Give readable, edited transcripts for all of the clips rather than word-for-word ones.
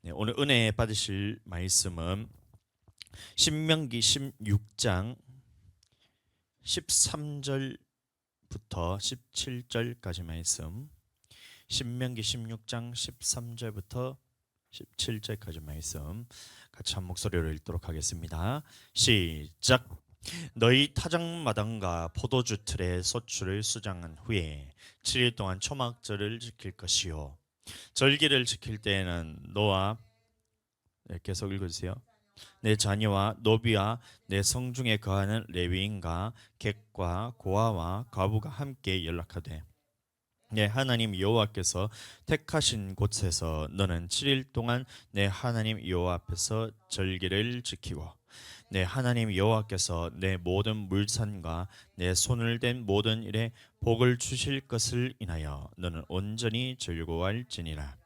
네, 오늘 은혜 받으실 말씀은 신명기 16장 13절부터 17절까지 말씀. 신명기 16장 13절부터 17절까지 말씀 같이 한 목소리로 읽도록 하겠습니다. 시작. 너희 타작마당과 포도주 틀에 소출을 수장한 후에 7일 동안 초막절을 지킬 것이요, 절기를 지킬 때에는 너와 계속 읽어주세요. 내 자녀와 노비와 내 성중에 거하는 레위인과 객과 고아와 과부가 함께 연락하되, 내 하나님 여호와께서 택하신 곳에서 너는 7일 동안 내 하나님 여호와 앞에서 절기를 지키고, 내 하나님 여호와께서 내 모든 물산과 내 손을 댄 모든 일에 복을 주실 것을 인하여 너는 온전히 즐거워할지니라.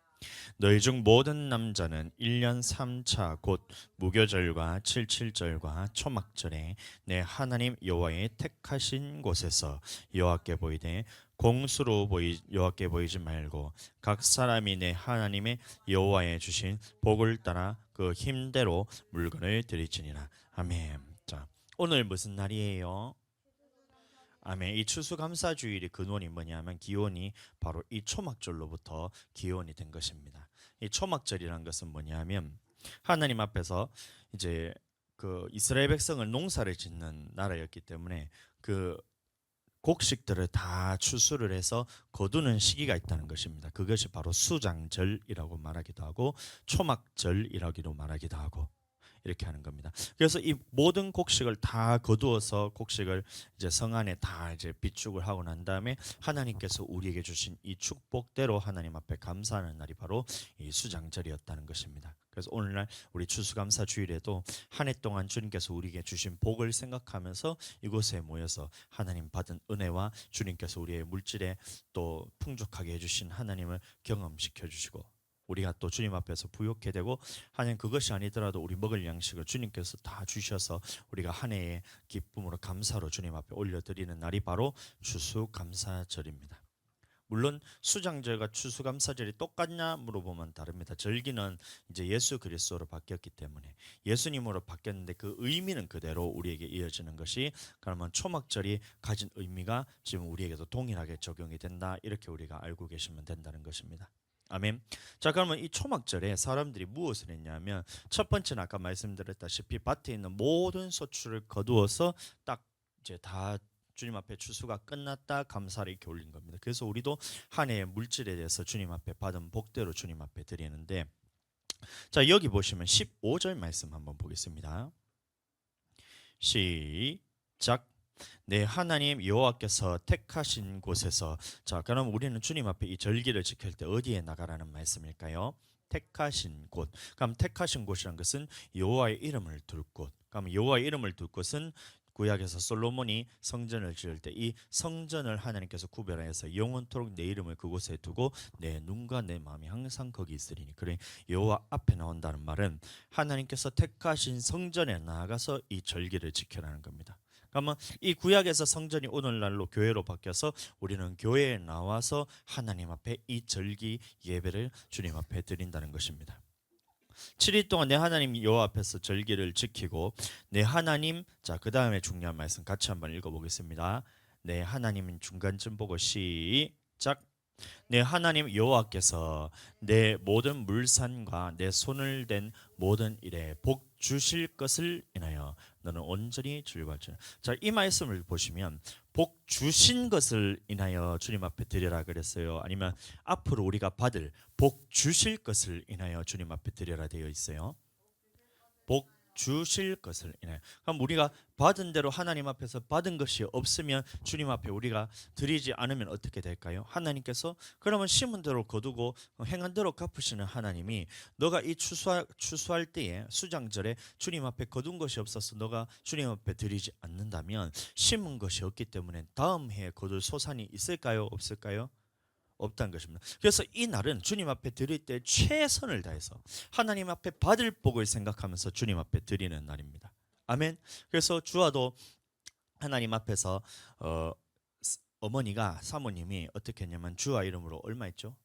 너희 중 모든 남자는 1년 3차 곧 무교절과 칠칠절과 초막절에 내 하나님 여호와의 택하신 곳에서 여호와께 보이되 공수로 여호와께 보이지 말고 각 사람이 내 하나님의 여호와에 주신 복을 따라 그 힘대로 물건을 드리지니라. 아멘. 자, 오늘 무슨 날이에요? 아멘. 이 추수감사주일의 근원이 뭐냐면 기원이 바로 이 초막절로부터 기원이 된 것입니다. 이 초막절이라는 것은 뭐냐면 하나님 앞에서 이제 그 이스라엘 백성을 농사를 짓는 나라였기 때문에 그 곡식들을 다 추수를 해서 거두는 시기가 있다는 것입니다. 그것이 바로 수장절이라고 말하기도 하고 초막절이라고도 말하기도 하고 이렇게 하는 겁니다. 그래서 이 모든 곡식을 다 거두어서 곡식을 이제 성 안에 다 이제 비축을 하고 난 다음에 하나님께서 우리에게 주신 이 축복대로 하나님 앞에 감사하는 날이 바로 이 수장절이었다는 것입니다. 그래서 오늘날 우리 추수감사 주일에도 한 해 동안 주님께서 우리에게 주신 복을 생각하면서 이곳에 모여서 하나님 받은 은혜와 주님께서 우리의 물질에 또 풍족하게 해주신 하나님을 경험시켜 주시고, 우리가 또 주님 앞에서 부욕해 되고, 하나님 그것이 아니더라도 우리 먹을 양식을 주님께서 다 주셔서 우리가 한 해의 기쁨으로 감사로 주님 앞에 올려드리는 날이 바로 추수감사절입니다. 물론 수장절과 추수감사절이 똑같냐 물어보면 다릅니다. 절기는 이제 예수 그리스도로 바뀌었기 때문에 예수님으로 바뀌었는데 그 의미는 그대로 우리에게 이어지는 것이, 그러면 초막절이 가진 의미가 지금 우리에게도 동일하게 적용이 된다, 이렇게 우리가 알고 계시면 된다는 것입니다. 아멘. 자, 그러면 이 초막절에 사람들이 무엇을 했냐면, 첫 번째는 아까 말씀드렸다시피 밭에 있는 모든 소출을 거두어서 딱 이제 다 주님 앞에 추수가 끝났다 감사를 이렇게 올린 겁니다. 그래서 우리도 한 해의 물질에 대해서 주님 앞에 받은 복대로 주님 앞에 드리는데, 자, 여기 보시면 15절 말씀 한번 보겠습니다. 시작. 내 하나님 여호와께서 택하신 곳에서. 자, 그럼 우리는 주님 앞에 이 절기를 지킬 때 어디에 나가라는 말씀일까요? 택하신 곳. 그럼 택하신 곳이란 것은 여호와의 이름을 둘 곳. 그럼 여호와의 이름을 둘 곳은 구약에서 솔로몬이 성전을 지을 때 이 성전을 하나님께서 구별하여서 영원토록 내 이름을 그곳에 두고 내 눈과 내 마음이 항상 거기 있으리니. 그래, 여호와 앞에 나온다는 말은 하나님께서 택하신 성전에 나아가서 이 절기를 지켜라는 겁니다. 그러면 이 구약에서 성전이 오늘날로 교회로 바뀌어서 우리는 교회에 나와서 하나님 앞에 이 절기 예배를 주님 앞에 드린다는 것입니다. 7일 동안 내 하나님 여호와 앞에서 절기를 지키고 내 하나님, 자, 그 다음에 중요한 말씀 같이 한번 읽어보겠습니다. 내 하나님은 중간쯤 보고 시작. 내 하나님 여호와께서 내 모든 물산과 내 손을 댄 모든 일에 복 주실 것을 인하여 너는 온전히 즐거워하리라. 자, 이 말씀을 보시면 복 주신 것을 인하여 주님 앞에 드려라 그랬어요? 아니면 앞으로 우리가 받을 복 주실 것을 인하여 주님 앞에 드려라 되어 있어요? 복 주실 것을 인하여. 그럼 우리가 받은 대로 하나님 앞에서 받은 것이 없으면 주님 앞에 우리가 드리지 않으면 어떻게 될까요? 하나님께서 그러면 심은 대로 거두고 행한 대로 갚으시는 하나님이, 너가 이 추수할 때에 수장절에 주님 앞에 거둔 것이 없어서 너가 주님 앞에 드리지 않는다면 심은 것이 없기 때문에 다음 해에 거둘 소산이 있을까요? 없을까요? 없다는 것입니다. 그래서 이 날은 주님 앞에 드릴 때 최선을 다해서 하나님 앞에 받을 복을 생각하면서 주님 앞에 드리는 날입니다. 아멘. 그래서 주와도 하나님 앞에서 어머니가, 사모님이 어떻게 했냐면 주와 이름으로 얼마 했죠?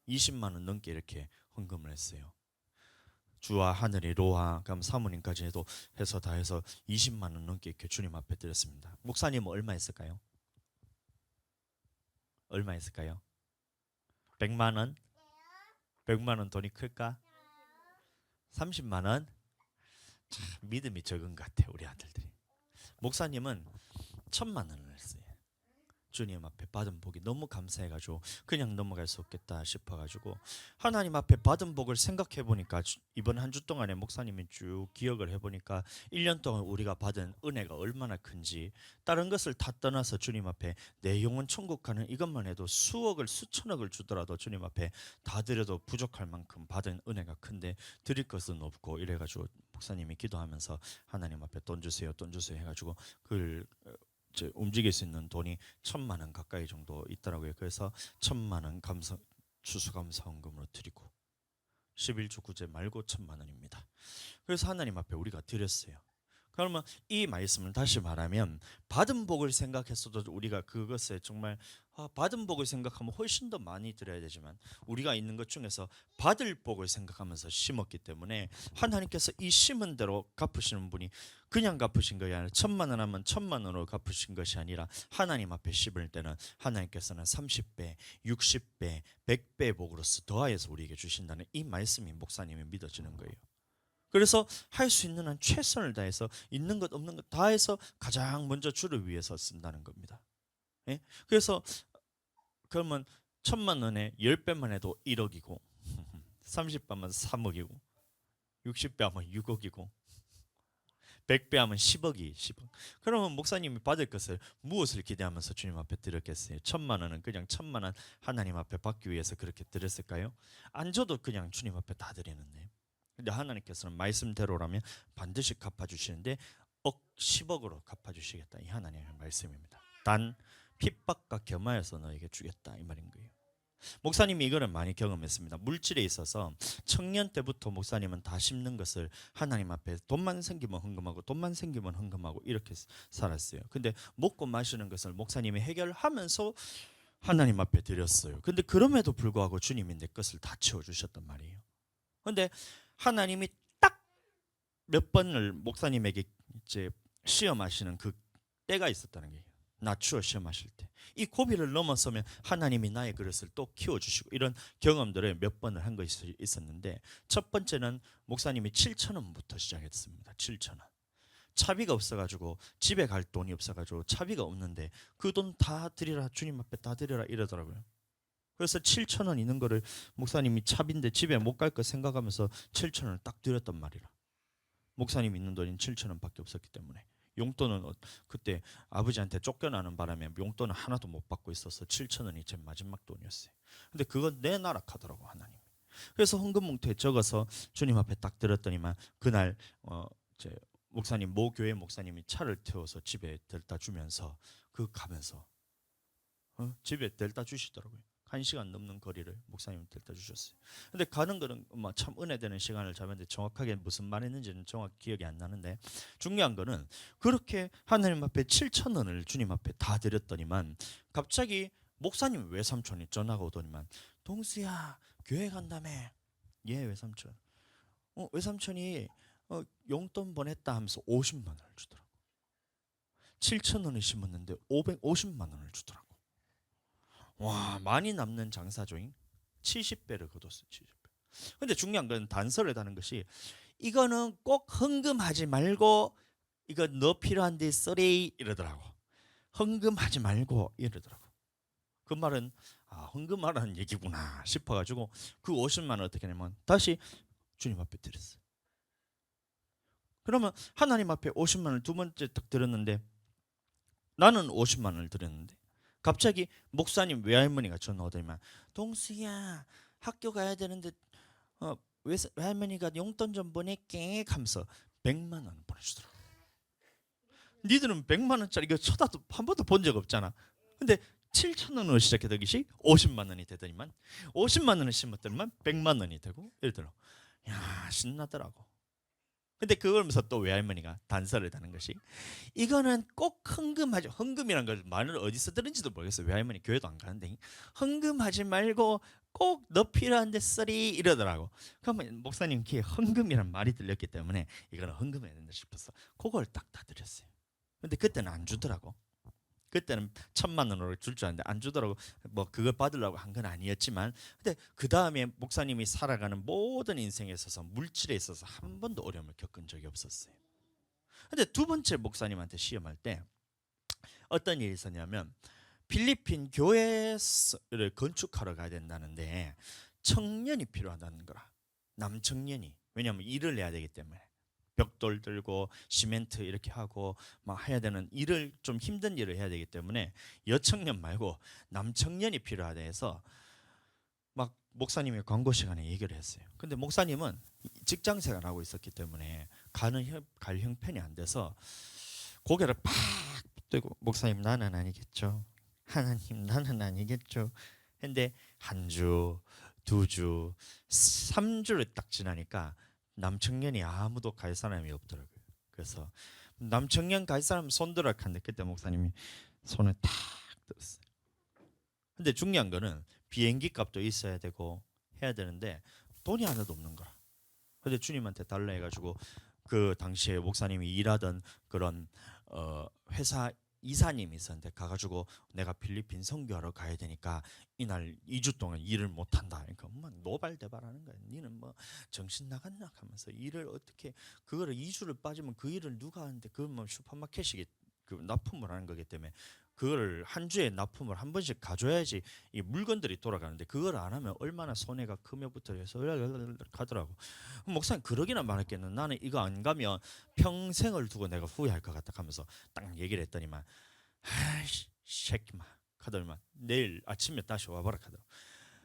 20만 원 넘게 이렇게 헌금을 했어요. 주와 하늘이 로하 그럼 사모님까지 해도 해서 다 해서 20만 원 넘게 이렇게 주님 앞에 드렸습니다. 목사님은 얼마 했을까요? 얼마 했을까요? 100만 원? 100만 원 돈이 클까? 30만 원? 참 믿음이 적은 것 같아요, 우리 아들들이. 목사님은 1000만 원을 했어요. 주님 앞에 받은 복이 너무 감사해가지고 그냥 넘어갈 수 없겠다 싶어가지고 하나님 앞에 받은 복을 생각해 보니까 이번 한 주 동안에 목사님이 쭉 기억을 해보니까 1년 동안 우리가 받은 은혜가 얼마나 큰지 다른 것을 다 떠나서 주님 앞에 내 영혼 천국 가는 이것만 해도 수억을 수천억을 주더라도 주님 앞에 다 드려도 부족할 만큼 받은 은혜가 큰데 드릴 것은 없고 이래가지고 목사님이 기도하면서 하나님 앞에 돈 주세요 해가지고 그걸 움직일 수 있는 돈이 1000만 원 가까이 정도 있더라고요. 그래서 1000만 원 추수감사헌금으로 드리고 11조 구제 말고 1000만 원입니다. 그래서 하나님 앞에 우리가 드렸어요. 그러면 이 말씀을 다시 말하면 받은 복을 생각했어도 우리가 그것에 정말 받은 복을 생각하면 훨씬 더 많이 드려야 되지만 우리가 있는 것 중에서 받을 복을 생각하면서 심었기 때문에 하나님께서 이 심은 대로 갚으시는 분이 그냥 갚으신 것이 아니라 1000만 원 하면 1000만 원으로 갚으신 것이 아니라 하나님 앞에 심을 때는 하나님께서는 30배, 60배, 100배 복으로서 더하여서 우리에게 주신다는 이 말씀이 목사님이 믿어지는 거예요. 그래서 할 수 있는 한 최선을 다해서 있는 것 없는 것 다해서 가장 먼저 주를 위해서 쓴다는 겁니다. 예? 그래서 그러면 1000만 원에 10배만 해도 1억이고 30배면 3억이고 60배 하면 6억이고 100배 하면 10억. 그러면 목사님이 받을 것을 무엇을 기대하면서 주님 앞에 드렸겠어요? 1000만 원은 그냥 1000만 원 하나님 앞에 받기 위해서 그렇게 드렸을까요? 안 줘도 그냥 주님 앞에 다 드리는데 근데 하나님께서는 말씀대로라면 반드시 갚아주시는데 10억으로 갚아주시겠다. 이 하나님의 말씀입니다. 단 핍박과 겸하여서 너에게 주겠다 이 말인 거예요. 목사님이 이거를 많이 경험했습니다. 물질에 있어서 청년 때부터 목사님은 다 심는 것을 하나님 앞에 돈만 생기면 헌금하고 돈만 생기면 헌금하고 이렇게 살았어요. 근데 먹고 마시는 것을 목사님이 해결하면서 하나님 앞에 드렸어요. 근데 그럼에도 불구하고 주님이 내 것을 다 채워주셨단 말이에요. 근데 하나님이 딱 몇 번을 목사님에게 이제 시험하시는 그 때가 있었다는 거예요. 낮추어 시험하실 때. 이 고비를 넘어서면 하나님이 나의 그릇을 또 키워주시고 이런 경험들을 몇 번을 한 것이 있었는데 첫 번째는 목사님이 7,000원부터 시작했습니다. 7,000원. 차비가 없어가지고 집에 갈 돈이 없어가지고 차비가 없는데 그 돈 다 드리라 주님 앞에 다 드리라 이러더라고요. 그래서 7,000원 있는 거를 목사님이 차비인데 집에 못 갈 거 생각하면서 7,000원을 딱 드렸단 말이라. 목사님 있는 돈이 7,000원밖에 없었기 때문에 용돈은 그때 아버지한테 쫓겨나는 바람에 용돈은 하나도 못 받고 있어서 7,000원이 제 마지막 돈이었어요. 근데 그건 내나락하더라고 하나님. 그래서 헌금 봉투에 적어서 주님 앞에 딱 드렸더니만 그날 제 목사님 모 교회 목사님이 차를 태워서 집에 데려다 주면서 그 가면서 집에 데려다 주시더라고요. 1시간 넘는 거리를 목사님이 데려다 주셨어요. 근데 가는 거는 참 은혜되는 시간을 잡았는데 정확하게 무슨 말 했는지는 정확히 기억이 안 나는데 중요한 거는 그렇게 하나님 앞에 7,000원을 주님 앞에 다 드렸더니만 갑자기 목사님 외삼촌이 전화가 오더니만 동수야 교회 간다며. 예 외삼촌. 외삼촌이 용돈 보냈다 하면서 50만 원을 주더라고. 7,000원을 심었는데 550만 원을 주더라고. 와 많이 남는 장사조잉 70배를 거뒀어요. 70배. 근데 중요한 건 단서를 다는 것이 이거는 꼭 헌금하지 말고 이거 너 필요한데 쓰레 이러더라고. 헌금하지 말고 이러더라고. 그 말은 헌금하라는 얘기구나 싶어가지고 그 50만 원 어떻게 하냐면 다시 주님 앞에 드렸어요. 그러면 하나님 앞에 50만 원을 두 번째 딱 드렸는데 나는 50만 원을 드렸는데 갑자기 목사님 외할머니가 전화 오더니만 동수야 학교 가야 되는데 외할머니가 용돈 좀 보낼게 하면서 100만 원 보내주더라고. 니들은 100만 원짜리 이거 쳐다도 한 번도 본 적 없잖아. 근데 7,000원으로 시작했던 것이 50만 원이 되더니만 50만 원을 심었더니만 100만 원이 되고 이러더라고. 야 신나더라고. 근데 그러면서 또 외할머니가 단서를 다는 것이 이거는 꼭 헌금하죠. 헌금이란 걸 말을 어디서 들은지도 모르겠어요. 외할머니 교회도 안 가는데 헌금하지 말고 꼭 너 필요한데 쓰리 이러더라고. 그러면 목사님 귀에 헌금이란 말이 들렸기 때문에 이거는 헌금해야 된다 싶어서 그걸 딱 다 드렸어요. 근데 그때는 안 주더라고. 그때는 1,000만 원으로 줄 줄 알았는데 안 주더라고. 뭐 그걸 받으려고 한 건 아니었지만, 근데 그 다음에 목사님이 살아가는 모든 인생에 있어서 물질에 있어서 한 번도 어려움을 겪은 적이 없었어요. 근데 두 번째 목사님한테 시험할 때 어떤 일이 있었냐면, 필리핀 교회를 건축하러 가야 된다는데 청년이 필요하다는 거라. 남청년이. 왜냐하면 일을 해야 되기 때문에. 벽돌 들고 시멘트 이렇게 하고 막 해야 되는 일을, 좀 힘든 일을 해야 되기 때문에 여청년 말고 남청년이 필요하다 해서 막 목사님이 광고 시간에 얘기를 했어요. 근데 목사님은 직장 생활하고 있었기 때문에 갈 형편이 안 돼서 고개를 팍 들고, 목사님 나는 아니겠죠, 하나님 나는 아니겠죠 근데 한 주, 두 주, 3주를 딱 지나니까 남청년이 아무도 갈 사람이 없더라고요. 그래서 남청년 갈 사람 손들어 하는데 그때 목사님이 손을 탁 들었어요. 근데 중요한 거는 비행기 값도 있어야 되고 해야 되는데 돈이 하나도 없는 거라. 근데 주님한테 달라 해가지고 그 당시에 목사님이 일하던 그런 회사 이사님이 있었는데 가가지고 내가 필리핀 선교하러 가야 되니까 이날 2주 동안 일을 못한다. 그러니까 뭐 노발대발하는 거야. 니는 뭐 정신 나갔나 하면서 일을 어떻게, 그거를 2주를 빠지면 그 일을 누가 하는데, 그건 뭐 슈퍼마켓이 그 납품을 하는 거기 때문에 그거를 한 주에 납품을 한 번씩 가져야지 이 물건들이 돌아가는데, 그걸 안 하면 얼마나 손해가 크며부터 해서 가더라고. 목사님 그러기나 말했겠는, 나는 이거 안 가면 평생을 두고 내가 후회할 것 같다 하면서 딱 얘기를 했더니만, 아이씨 새끼만 카더니만 내일 아침에 다시 와봐라 카더라고.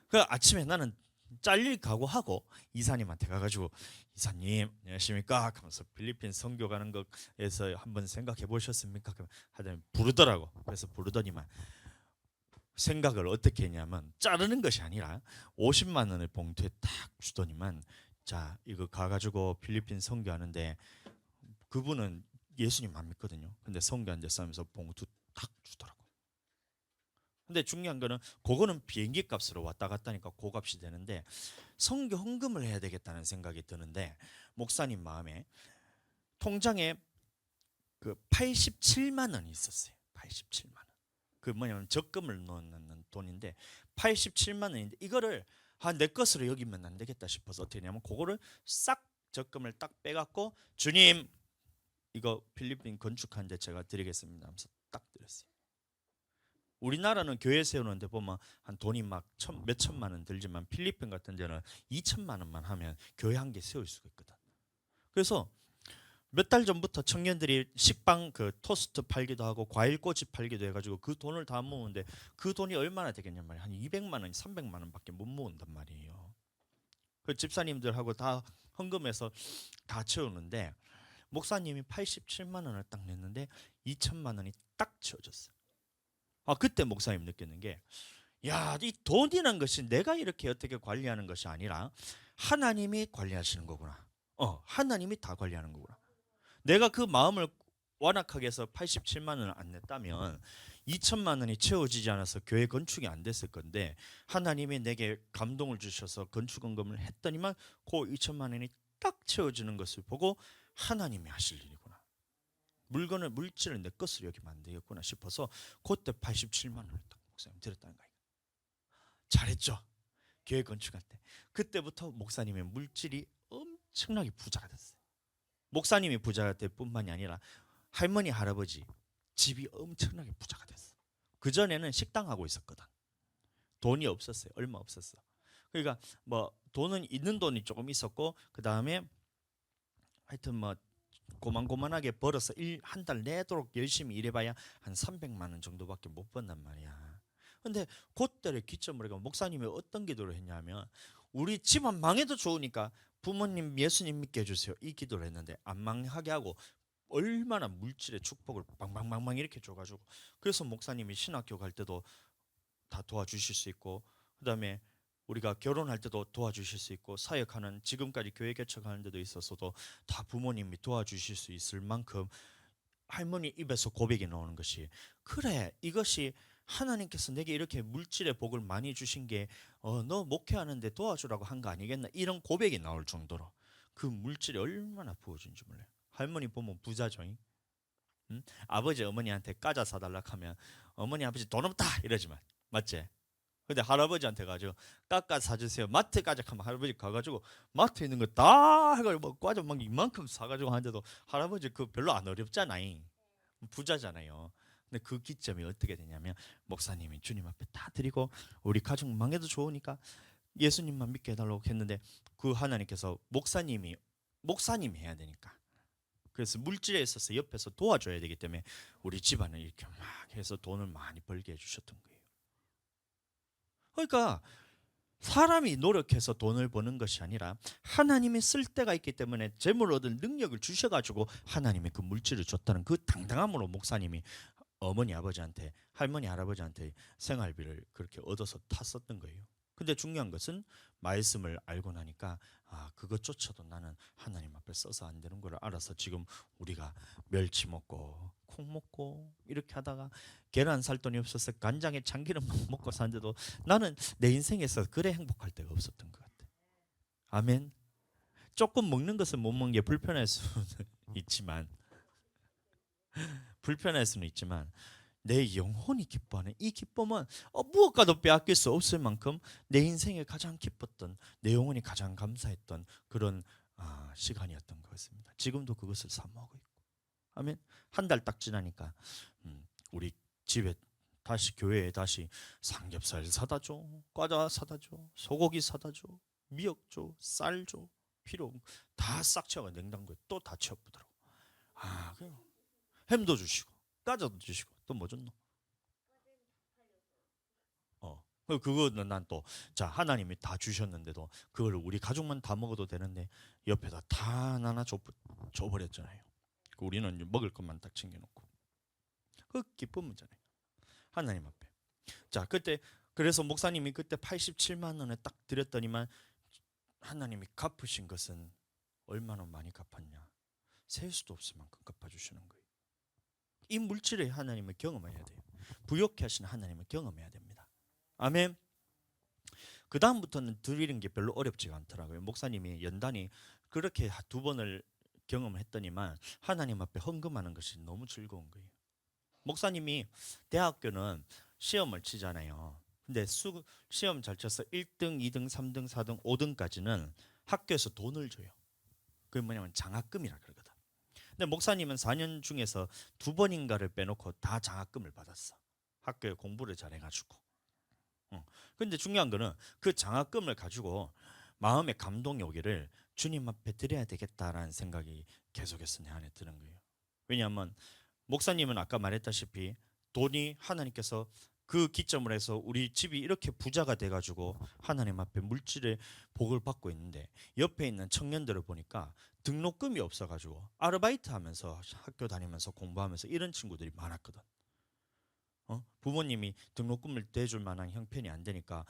그 아침에 나는 잘릴 각오하고 이사님한테 가가지고, 이사님 안녕하십니까 하면서 필리핀 선교 가는 거에서 한번 생각해 보셨습니까 하더니 부르더라고. 그래서 부르더니만 생각을 어떻게 했냐면, 자르는 것이 아니라 50만 원을 봉투에 딱 주더니만, 자 이거 가가지고 필리핀 선교하는데, 그분은 예수님 안 믿거든요. 근데 선교하는데 싸면서 봉투 딱 주더라고. 근데 중요한 거는 그거는 비행기 값으로 왔다 갔다 하니까 고값이 되는데, 선교 헌금을 해야 되겠다는 생각이 드는데, 목사님 마음에 통장에 그 87만 원이 있었어요. 87만 원. 그 뭐냐면 적금을 넣는 돈인데 87만 원인데, 이거를 내 것으로 여기면 안 되겠다 싶어서 어떻게 했냐면, 그거를 싹 적금을 딱 빼갖고, 주님 이거 필리핀 건축하는데 제가 드리겠습니다 하면서 딱 드렸어요. 우리나라는 교회 세우는데 보면 한 돈이 막 몇 천만 원 들지만, 필리핀 같은 데는 2천만 원만 하면 교회 한 개 세울 수가 있거든. 그래서 몇 달 전부터 청년들이 식빵 그 토스트 팔기도 하고 과일꼬치 팔기도 해가지고 그 돈을 다 모으는데, 그 돈이 얼마나 되겠냔 말이야. 한 200만 원, 300만 원밖에 못 모은단 말이에요. 그 집사님들하고 다 헌금해서 다 채우는데, 목사님이 87만 원을 딱 냈는데 2천만 원이 딱 채워졌어요. 그때 목사님 느꼈는 게, 야, 이 돈이란 것이 내가 이렇게 어떻게 관리하는 것이 아니라 하나님이 관리하시는 거구나. 하나님이 다 관리하는 거구나. 내가 그 마음을 완악하게 해서 87만 원을 안 냈다면 2천만 원이 채워지지 않아서 교회 건축이 안 됐을 건데, 하나님이 내게 감동을 주셔서 건축헌금을 했더니만 그 2천만 원이 딱 채워지는 것을 보고, 하나님이 하실 일이구나, 물질을 내 것으로 여기면 안 되겠구나 싶어서 그때 87만 원을 딱 목사님 드렸다는 거예요. 잘했죠. 교회 건축할 때. 그때부터 목사님의 물질이 엄청나게 부자가 됐어요. 목사님이 부자가 될 뿐만이 아니라 할머니 할아버지 집이 엄청나게 부자가 됐어. 그전에는 식당 하고 있었거든. 돈이 없었어요. 얼마 없었어. 그러니까 뭐 돈은 있는 돈이 조금 있었고, 그 다음에 하여튼 뭐 고만고만하게 벌어서 한 달 내도록 열심히 일해봐야 한 300만 원 정도밖에 못 번단 말이야. 근데 그때를 기점으로 해서 목사님이 어떤 기도를 했냐면, 우리 집안 망해도 좋으니까 부모님 예수님 믿게 해주세요, 이 기도를 했는데, 안 망하게 하고 얼마나 물질의 축복을 방방방방 이렇게 줘가지고, 그래서 목사님이 신학교 갈 때도 다 도와주실 수 있고, 그 다음에 우리가 결혼할 때도 도와주실 수 있고, 사역하는 지금까지 교회 개척하는 데도 있어서도 다 부모님이 도와주실 수 있을 만큼 할머니 입에서 고백이 나오는 것이, 그래 이것이 하나님께서 내게 이렇게 물질의 복을 많이 주신 게 너 목회하는데 도와주라고 한 거 아니겠나, 이런 고백이 나올 정도로 그 물질이 얼마나 부어준지 몰라요. 할머니 보면 부자죠. 응? 아버지 어머니한테 과자 사달라 하면 어머니 아버지 돈 없다 이러지만, 맞지? 근데 할아버지한테 가지고 깎아 사주세요, 마트 가자 하면 할아버지 가가지고 마트에 있는 거 다 해가지고 막 과자 막 이만큼 사가지고 하는데도 할아버지 그거 별로 안 어렵잖아요. 부자잖아요. 근데 그 기점이 어떻게 되냐면, 목사님이 주님 앞에 다 드리고 우리 가족 망해도 좋으니까 예수님만 믿게 해달라고 했는데, 그 하나님께서 목사님 해야 되니까, 그래서 물질에 있어서 옆에서 도와줘야 되기 때문에 우리 집안을 이렇게 막 해서 돈을 많이 벌게 해주셨던 거예요. 그러니까 사람이 노력해서 돈을 버는 것이 아니라 하나님이 쓸 때가 있기 때문에 재물 얻을 능력을 주셔가지고 하나님이 그 물질을 줬다는 그 당당함으로 목사님이 어머니 아버지한테, 할머니 할아버지한테 생활비를 그렇게 얻어서 탔었던 거예요. 근데 중요한 것은 말씀을 알고 나니까 그것조차도 나는 하나님 앞에 써서 안 되는 걸 알아서 지금 우리가 멸치 먹고 콩 먹고 이렇게 하다가 계란 살 돈이 없어서 간장에 참기름 먹고 사는데도 나는 내 인생에서 그래 행복할 때가 없었던 것 같아. 아멘. 조금 먹는 것은 못 먹는 게 불편할 수는 있지만 내 영혼이 기뻐하는 이 기쁨은 무엇과도 빼앗길 수 없을 만큼 내 인생에 가장 기뻤던, 내 영혼이 가장 감사했던 그런 시간이었던 것 같습니다. 지금도 그것을 사모하고 있고. 아멘. 한 달 딱 지나니까 우리 집에 다시, 교회에 다시 삼겹살 사다 줘, 과자 사다 줘, 소고기 사다 줘, 미역 줘, 쌀 줘, 필요 다 싹 채워 냉장고에 또 다 채워보더라고. 그래요. 햄도 주시고 과자도 주시고 또 뭐 줬노? 그거는 난 또, 자, 하나님이 다 주셨는데도 그걸 우리 가족만 다 먹어도 되는데 옆에다 다 하나 줘버렸잖아요. 우리는 먹을 것만 딱 챙겨놓고, 그 기쁨이잖아요. 하나님 앞에. 자, 그때 그래서 목사님이 그때 87만 원을 딱 드렸더니만 하나님이 갚으신 것은 얼마나 많이 갚았냐? 셀 수도 없을 만큼 갚아주시는 거예요. 이 물질의 하나님을 경험해야 돼요. 부욕해 하시는 하나님을 경험해야 됩니다. 아멘. 그 다음부터는 드리는 게 별로 어렵지가 않더라고요. 목사님이 연단이 그렇게 2번을 경험을 했더니만 하나님 앞에 헌금하는 것이 너무 즐거운 거예요. 목사님이 대학교는 시험을 치잖아요. 근데 시험 잘 쳐서 1등, 2등, 3등, 4등, 5등까지는 학교에서 돈을 줘요. 그게 뭐냐면 장학금이라 그러거든. 근데 목사님은 4년 중에서 2번인가를 빼놓고 다 장학금을 받았어. 학교에 공부를 잘해가지고. 근데 중요한 거는 그 장학금을 가지고 마음의 감동이 오기를 주님 앞에 드려야 되겠다라는 생각이 계속해서 내 안에 드는 거예요. 왜냐하면 목사님은 아까 말했다시피 돈이 하나님께서 그 기점을 해서 우리 집이 이렇게 부자가 돼가지고 하나님 앞에 물질의 복을 받고 있는데, 옆에 있는 청년들을 보니까 등록금이 없어가지고 아르바이트 하면서 학교 다니면서 공부하면서 이런 친구들이 많았거든. 부모님이 등록금을 대줄 만한 형편이 안 되니까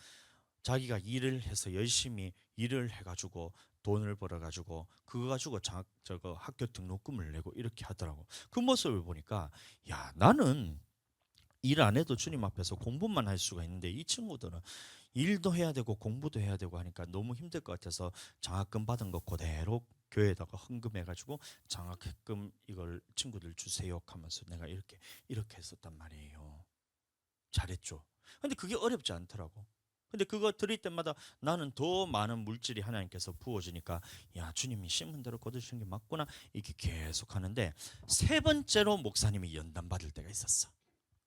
자기가 일을 해서 열심히 일을 해가지고 돈을 벌어가지고 그거 가지고 저거 학교 등록금을 내고 이렇게 하더라고. 그 모습을 보니까 야, 나는 일 안 해도 주님 앞에서 공부만 할 수가 있는데 이 친구들은 일도 해야 되고 공부도 해야 되고 하니까 너무 힘들 것 같아서 장학금 받은 거 그대로 교회에다가 헌금해가지고 장학금 이걸 친구들 주세요 하면서 내가 이렇게 했었단 말이에요. 잘했죠. 근데 그게 어렵지 않더라고. 근데 그거 드릴 때마다 나는 더 많은 물질이 하나님께서 부어주니까 야, 주님이 심은 대로 거두시는 게 맞구나, 이렇게 계속 하는데, 3번째로 목사님이 연단 받을 때가 있었어.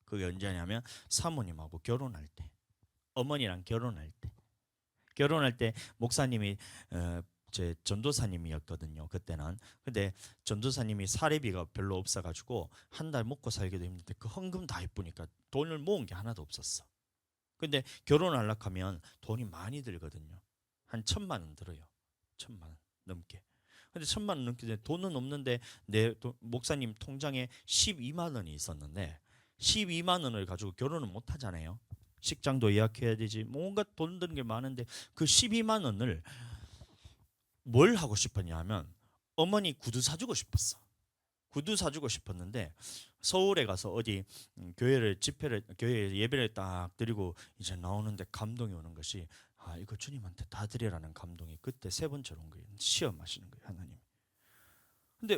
그게 언제냐면 사모님하고 결혼할 때, 어머니랑 결혼할 때 목사님이 제 전도사님이었거든요 그때는. 근데 전도사님이 사례비가 별로 없어가지고 한 달 먹고 살기도 힘든데 그 헌금 다 해보니까 돈을 모은 게 하나도 없었어. 근데 결혼하려고 하면 돈이 많이 들거든요. 한 1,000만 원 들어요. 1,000만 원 넘게. 근데 1,000만 원 넘게 돈은 없는데 목사님 통장에 12만 원이 있었는데 12만 원을 가지고 결혼을 못 하잖아요. 식장도 예약해야 되지, 뭔가 돈 드는 게 많은데 그 12만 원을 뭘 하고 싶었냐 하면 어머니 구두 사주고 싶었어. 구두 사주고 싶었는데 서울에 가서 어디 교회 예배를 딱 드리고 이제 나오는데 감동이 오는 것이 이거 주님한테 다 드리라는 감동이 그때 세 번째로 온 거예요. 시험하시는 거예요, 하나님. 근데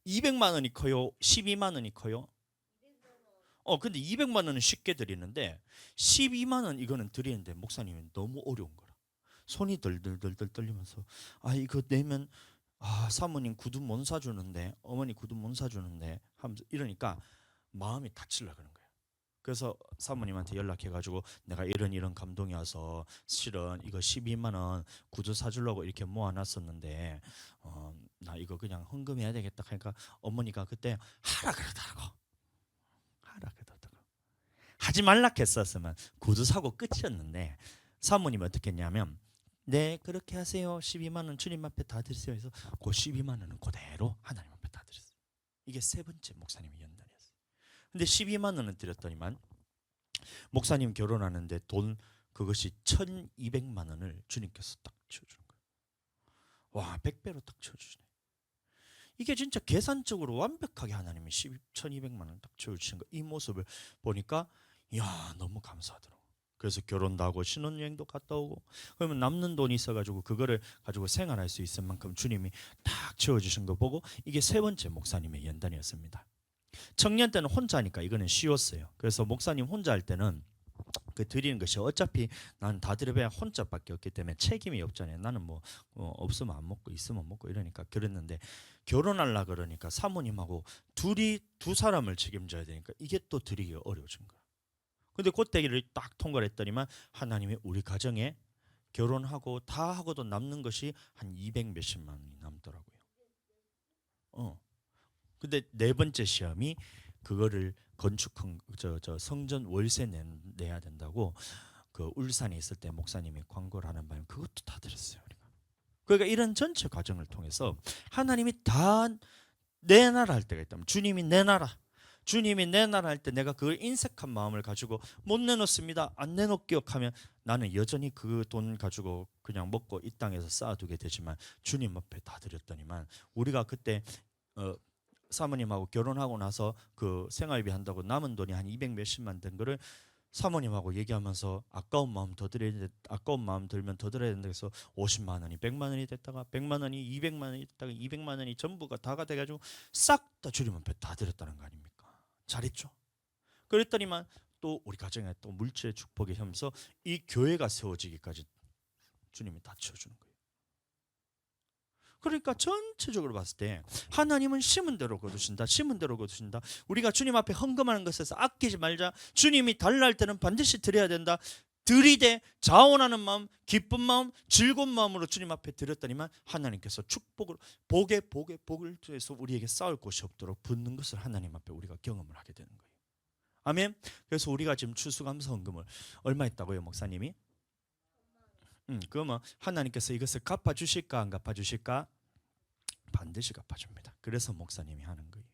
200만 원이 커요? 12만 원이 커요? 근데 200만 원은 쉽게 드리는데 12만 원 이거는 드리는데 목사님은 너무 어려운 거라. 손이 덜덜덜덜 떨리면서 이거 내면 사모님 구두 못 사주는데 어머니 구두 못 사주는데 하면서 이러니까 마음이 다치려 그런 거예요. 그래서 사모님한테 연락해가지고 내가 이런 감동이 와서 실은 이거 12만 원 구두 사주려고 이렇게 모아놨었는데 나 이거 그냥 헌금해야 되겠다 하니까 어머니가 그때 하라 그러더라고. 하지 말라 했었으면 구두 사고 끝이었는데 사모님이 어떻게 했냐면 네 그렇게 하세요. 12만 원 주님 앞에 다 드리세요. 해서 그 12만 원은 그대로 하나님 앞에 다 드렸어요. 이게 세 번째 목사님의 연단이었어요. 근데 12만 원은 드렸더니만 목사님 결혼하는데 돈 그것이 1200만 원을 주님께서 딱 채워주는 거예요. 와 100배로 딱 채워주시네. 이게 진짜 계산적으로 완벽하게 하나님이 1200만 원 딱 채워주신 거. 이 모습을 보니까 너무 감사하더라고. 그래서 결혼도 하고 신혼여행도 갔다 오고 그러면 남는 돈이 있어가지고 그거를 가지고 생활할 수 있을 만큼 주님이 딱 채워주신 거 보고 이게 세 번째 목사님의 연단이었습니다. 청년 때는 혼자 하니까 이거는 쉬웠어요. 그래서 목사님 혼자 할 때는 그 드리는 것이 어차피 난 다 드려봐야 혼자밖에 없기 때문에 책임이 없잖아요. 나는 뭐 없으면 안 먹고 있으면 먹고 이러니까 그랬는데 결혼하려 그러니까 사모님하고 두 사람을 책임져야 되니까 이게 또 드리기가 어려워진 거야. 근데 그때를 딱 통과를 했더니만 하나님이 우리 가정에 결혼하고 다 하고도 남는 것이 한 200 몇십만 원이 남더라고요. 근데 네 번째 시험이 그거를 건축한 저 성전 월세 내야 된다고 그 울산에 있을 때 목사님이 광고를 하는 바람에 그것도 다 들었어요. 우리가. 그러니까 이런 전체 과정을 통해서 하나님이 다 내놔라 할 때가 있다면 주님이 내놔라 할 때 내가 그걸 인색한 마음을 가지고 못 내놓습니다. 안 내놓게요 하면 나는 여전히 그 돈 가지고 그냥 먹고 이 땅에서 쌓아두게 되지만 주님 앞에 다 드렸더니만 우리가 그때 사모님하고 결혼하고 나서 그 생활비 한다고 남은 돈이 한 200 몇십만 된 거를 사모님하고 얘기하면서 아까운 마음 들면 더 드려야 된다 해서 50만 원이 100만 원이 됐다가 100만 원이 200만 원이 됐다가 200만 원이 전부가 다가 돼가지고 싹 다 주님 앞에 다 드렸다는 거 아닙니까? 잘했죠? 그랬더니만 또 우리 가정에 또 물질의 축복이 하면서 이 교회가 세워지기까지 주님이 다 채워주는 거예요. 그러니까 전체적으로 봤을 때 하나님은 심은 대로 거두신다. 우리가 주님 앞에 헌금하는 것에서 아끼지 말자. 주님이 달라 할 때는 반드시 드려야 된다. 들이대 자원하는 마음, 기쁜 마음, 즐거운 마음으로 주님 앞에 드렸더니만 하나님께서 축복을 복을 통해서 우리에게 쌓을 곳이 없도록 붓는 것을 하나님 앞에 우리가 경험을 하게 되는 거예요. 아멘. 그래서 우리가 지금 추수감사 헌금을 얼마 했다고요, 목사님이? 그러면 하나님께서 이것을 갚아주실까 안 갚아주실까? 반드시 갚아줍니다. 그래서 목사님이 하는 거예요.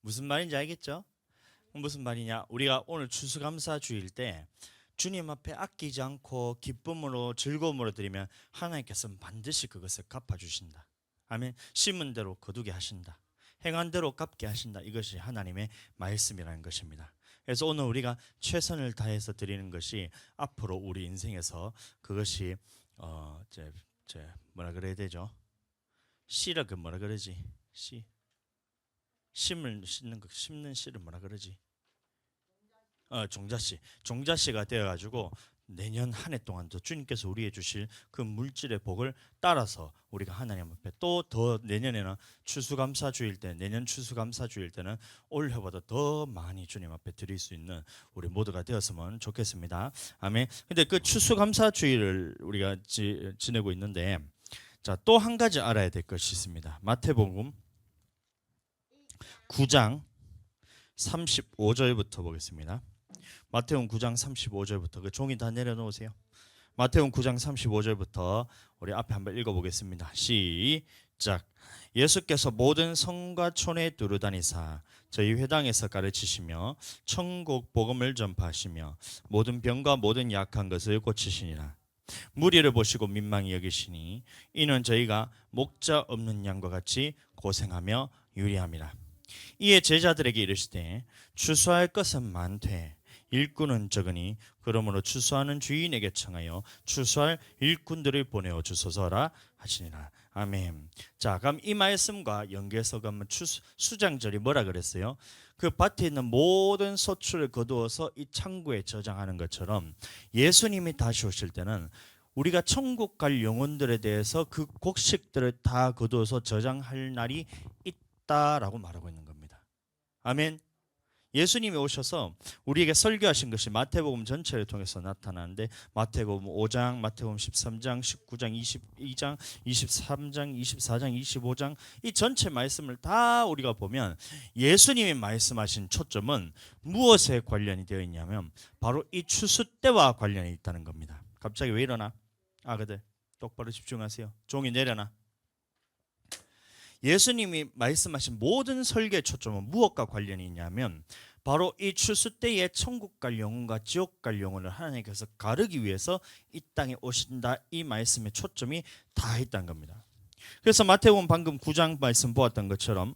무슨 말인지 알겠죠? 무슨 말이냐? 우리가 오늘 추수감사 주일 때 주님 앞에 아끼지 않고 기쁨으로 즐거움으로 드리면 하나님께서는 반드시 그것을 갚아주신다. 아멘. 심은 대로 거두게 하신다. 행한 대로 갚게 하신다. 이것이 하나님의 말씀이라는 것입니다. 그래서 오늘 우리가 최선을 다해서 드리는 것이 앞으로 우리 인생에서 그것이 뭐라 그래야 되죠? 씨라 그 뭐라 그러지? 씨 심을 심는 씨를 뭐라 그러지? 종자씨가 되어가지고 내년 한 해 동안도 주님께서 우리에게 주실 그 물질의 복을 따라서 우리가 하나님 앞에 또 더 내년에는 내년 추수감사주일 때는 올해보다 더 많이 주님 앞에 드릴 수 있는 우리 모두가 되었으면 좋겠습니다. 아멘. 근데 그 추수감사주일을 우리가 지내고 있는데 자, 또 한 가지 알아야 될 것이 있습니다. 마태복음 9장 35절부터 보겠습니다. 마태복음 9장 35절부터 그 종이 다 내려놓으세요. 마태복음 9장 35절부터 우리 앞에 한번 읽어보겠습니다. 시작. 예수께서 모든 성과 촌에 두루다니사 저희 회당에서 가르치시며 천국 복음을 전파하시며 모든 병과 모든 약한 것을 고치시니라. 무리를 보시고 민망히 여기시니 이는 저희가 목자 없는 양과 같이 고생하며 유리함이라. 이에 제자들에게 이르시되 추수할 것은 많되 일꾼은 적으니 그러므로 추수하는 주인에게 청하여 추수할 일꾼들을 보내어 주소서라 하시니라. 아멘. 자, 그럼 이 말씀과 연계해서 가면 수장절이 뭐라 그랬어요? 그 밭에 있는 모든 소출을 거두어서 이 창고에 저장하는 것처럼 예수님이 다시 오실 때는 우리가 천국 갈 영혼들에 대해서 그 곡식들을 다 거두어서 저장할 날이 있다라고 말하고 있는 겁니다. 아멘. 예수님이 오셔서 우리에게 설교하신 것이 마태복음 전체를 통해서 나타나는데 마태복음 5장, 마태복음 13장, 19장, 22장, 23장, 24장, 25장 이 전체 말씀을 다 우리가 보면 예수님이 말씀하신 초점은 무엇에 관련이 되어 있냐면 바로 이 추수 때와 관련이 있다는 겁니다. 갑자기 왜 일어나? 아그들 똑바로 집중하세요. 종이 내려놔. 예수님이 말씀하신 모든 설교의 초점은 무엇과 관련이 있냐면 바로 이 추수 때에 천국 갈 영혼과 지옥 갈 영혼을 하나님께서 가르기 위해서 이 땅에 오신다. 이 말씀의 초점이 다 있다는 겁니다. 그래서 마태복음 방금 9장 말씀 보았던 것처럼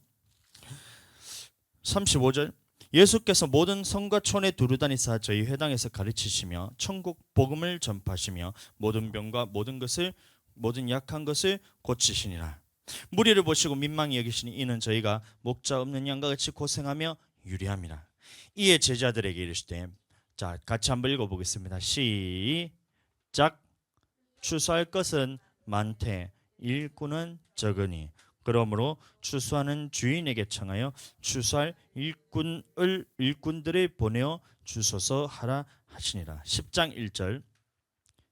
35절 예수께서 모든 성과 촌에 두루다니사 저희 회당에서 가르치시며 천국 복음을 전파하시며 모든 병과 모든 약한 것을 고치시니라. 무리를 보시고 민망히 여기시니 이는 저희가 목자 없는 양과 같이 고생하며 유리함이라. 이에 제자들에게 이르시되 자 같이 한번 읽어보겠습니다. 시작. 추수할 것은 많되 일꾼은 적으니 그러므로 추수하는 주인에게 청하여 추수할 일꾼들을 보내어 주소서 하라 하시니라. 10장 1절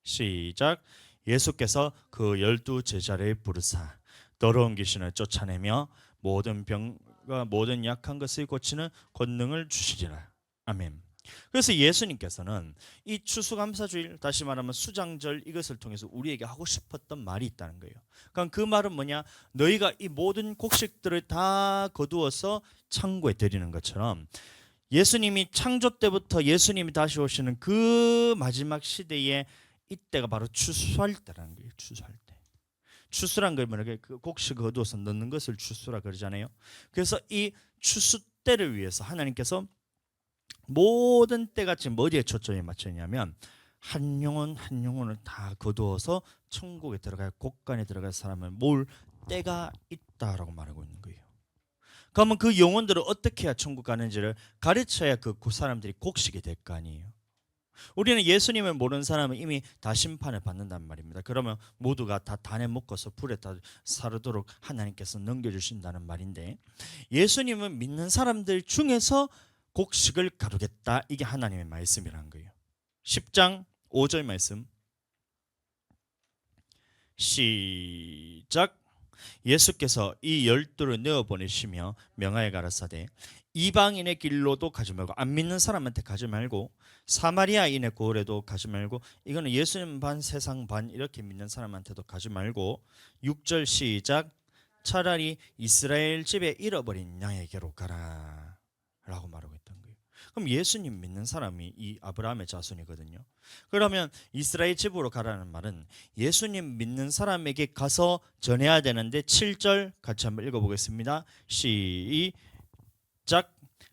시작. 예수께서 그 12 제자를 부르사 더러운 귀신을 쫓아내며 모든 병과 모든 약한 것을 고치는 권능을 주시리라. 아멘. 그래서 예수님께서는 이 추수감사주일 다시 말하면 수장절 이것을 통해서 우리에게 하고 싶었던 말이 있다는 거예요. 그러니까 그 말은 뭐냐? 너희가 이 모든 곡식들을 다 거두어서 창고에 드리는 것처럼 예수님이 창조 때부터 예수님이 다시 오시는 그 마지막 시대에 이때가 바로 추수할 때라는 거예요. 추수할 때. 추수란 걸 뭐냐? 그 곡식 거두어서 넣는 것을 추수라 그러잖아요. 그래서 이 추수 때를 위해서 하나님께서 모든 때가 지금 어디에 초점이 맞춰있냐면 한 영혼 한 영혼을 다 거두어서 천국에 들어가야 곳간에 들어갈 사람을 모을 때가 있다라고 말하고 있는 거예요. 그러면 그 영혼들을 어떻게 해야 천국 가는지를 가르쳐야 그 사람들이 곡식이 될 거 아니에요. 우리는 예수님을 모르는 사람은 이미 다 심판을 받는단 말입니다. 그러면 모두가 다 단에 묶어서 불에 다 사르도록 하나님께서 넘겨주신다는 말인데 예수님을 믿는 사람들 중에서 곡식을 가르겠다. 이게 하나님의 말씀이라는 거예요. 10장 5절 말씀 시작. 예수께서 이 12를 내어보내시며 명하여 가라사대 이방인의 길로도 가지 말고 안 믿는 사람한테 가지 말고 사마리아인의 고을에도 가지 말고 이거는 예수님 반 세상 반 이렇게 믿는 사람한테도 가지 말고 6절 시작. 차라리 이스라엘 집에 잃어버린 양에게로 가라 라고 말하고 있던 거예요. 그럼 예수님 믿는 사람이 이 아브라함의 자손이거든요. 그러면 이스라엘 집으로 가라는 말은 예수님 믿는 사람에게 가서 전해야 되는데 7절 같이 한번 읽어보겠습니다. 시작.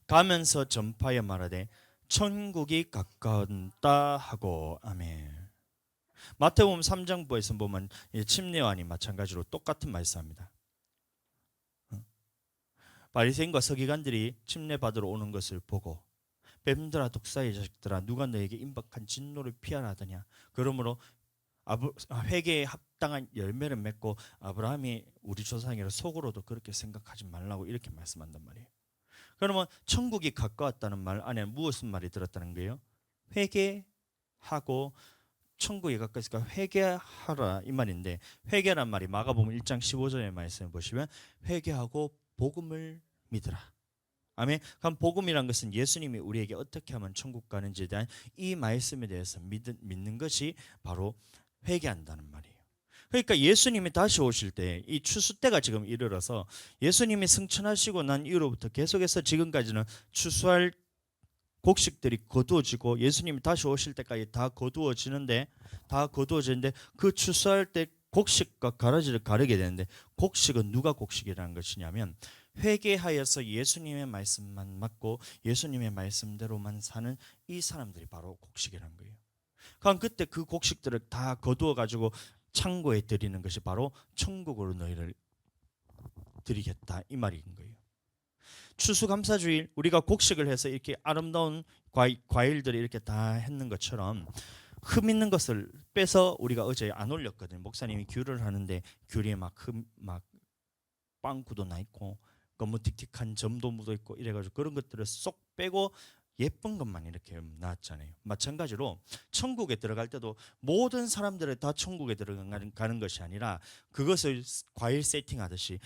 가면서 전파하여 말하되 천국이 가까웠다 하고. 아멘. 마태복음 3장부에서 보면 침례요한이 마찬가지로 똑같은 말씀합니다. 바리새인과 서기관들이 침례 받으러 오는 것을 보고 뱀들아 독사의 자식들아 누가 너에게 임박한 진노를 피하라더냐. 그러므로 회개에 합당한 열매를 맺고 아브라함이 우리 조상이라 속으로도 그렇게 생각하지 말라고 이렇게 말씀한단 말이에요. 그러면 천국이 가까웠다는 말 안에 무엇은 말이 들었다는 거예요? 회개하고 천국이 가까우니까 회개하라 이 말인데 회개란 말이 마가복음 1장 15절의 말씀을 보시면 회개하고 복음을 믿으라. 아멘. 그럼 복음이란 것은 예수님이 우리에게 어떻게 하면 천국 가는지에 대한 이 말씀에 대해서 믿는 것이 바로 회개한다는 말이에요. 그러니까 예수님이 다시 오실 때 이 추수 때가 지금 이르러서 예수님이 승천하시고 난 이후로부터 계속해서 지금까지는 추수할 곡식들이 거두어지고 예수님이 다시 오실 때까지 다 거두어지는데 그 추수할 때 곡식과 가라지를 가르게 되는데, 곡식은 누가 곡식이라는 것이냐면 회개하여서 예수님의 말씀만 맞고 예수님의 말씀대로만 사는 이 사람들이 바로 곡식이라는 거예요. 그럼 그때 그 곡식들을 다 거두어 가지고 창고에 드리는 것이 바로 천국으로 너희를 드리겠다, 이 말인 거예요. 추수감사주일, 우리가 곡식을 해서 이렇게 아름다운 과일들을 이렇게 다 했는 것처럼 흠 있는 것을 빼서, 우리가 어제 안 올렸거든요. 목사님이 귤을 하는데 귤에 막 빵꾸도 나 있고 거무틱틱한 점도 묻어 있고 이래가지고 그런 것들을 쏙 빼고 예쁜 것만 이렇게 나왔잖아요. 마찬가지로 천국에 들어갈 때도 모든 사람들이 다 천국에 들어가는 것이 아니라, 그것을 과일 세팅하듯이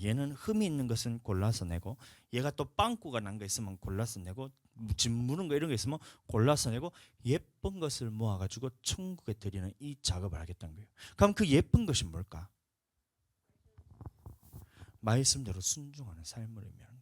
얘는 흠이 있는 것은 골라서 내고, 얘가 또 빵꾸가 난 거 있으면 골라서 내고, 짐 무는 거 이런 거 있으면 골라서 내고, 예쁜 것을 모아가지고 천국에 드리는 이 작업을 하겠다는 거예요. 그럼 그 예쁜 것이 뭘까? 말씀대로 순종하는 삶을 의미하는 거예요.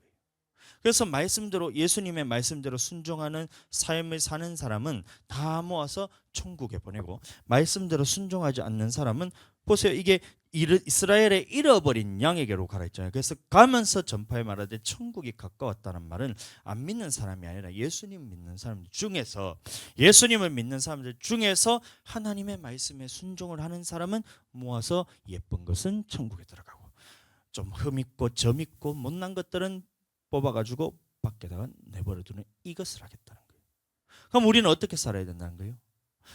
그래서 말씀대로, 예수님의 말씀대로 순종하는 삶을 사는 사람은 다 모아서 천국에 보내고, 말씀대로 순종하지 않는 사람은, 보세요, 이게 이스라엘의 잃어버린 양에게로 가라 했잖아요. 그래서 가면서 전파에 말하되 천국이 가까웠다는 말은 안 믿는 사람이 아니라 예수님 믿는 사람들 중에서, 예수님을 믿는 사람들 중에서 하나님의 말씀에 순종을 하는 사람은 모아서 예쁜 것은 천국에 들어가고, 좀 흠있고 점있고 못난 것들은 뽑아가지고 밖에다가 내버려두는, 이것을 하겠다는 거예요. 그럼 우리는 어떻게 살아야 된다는 거예요?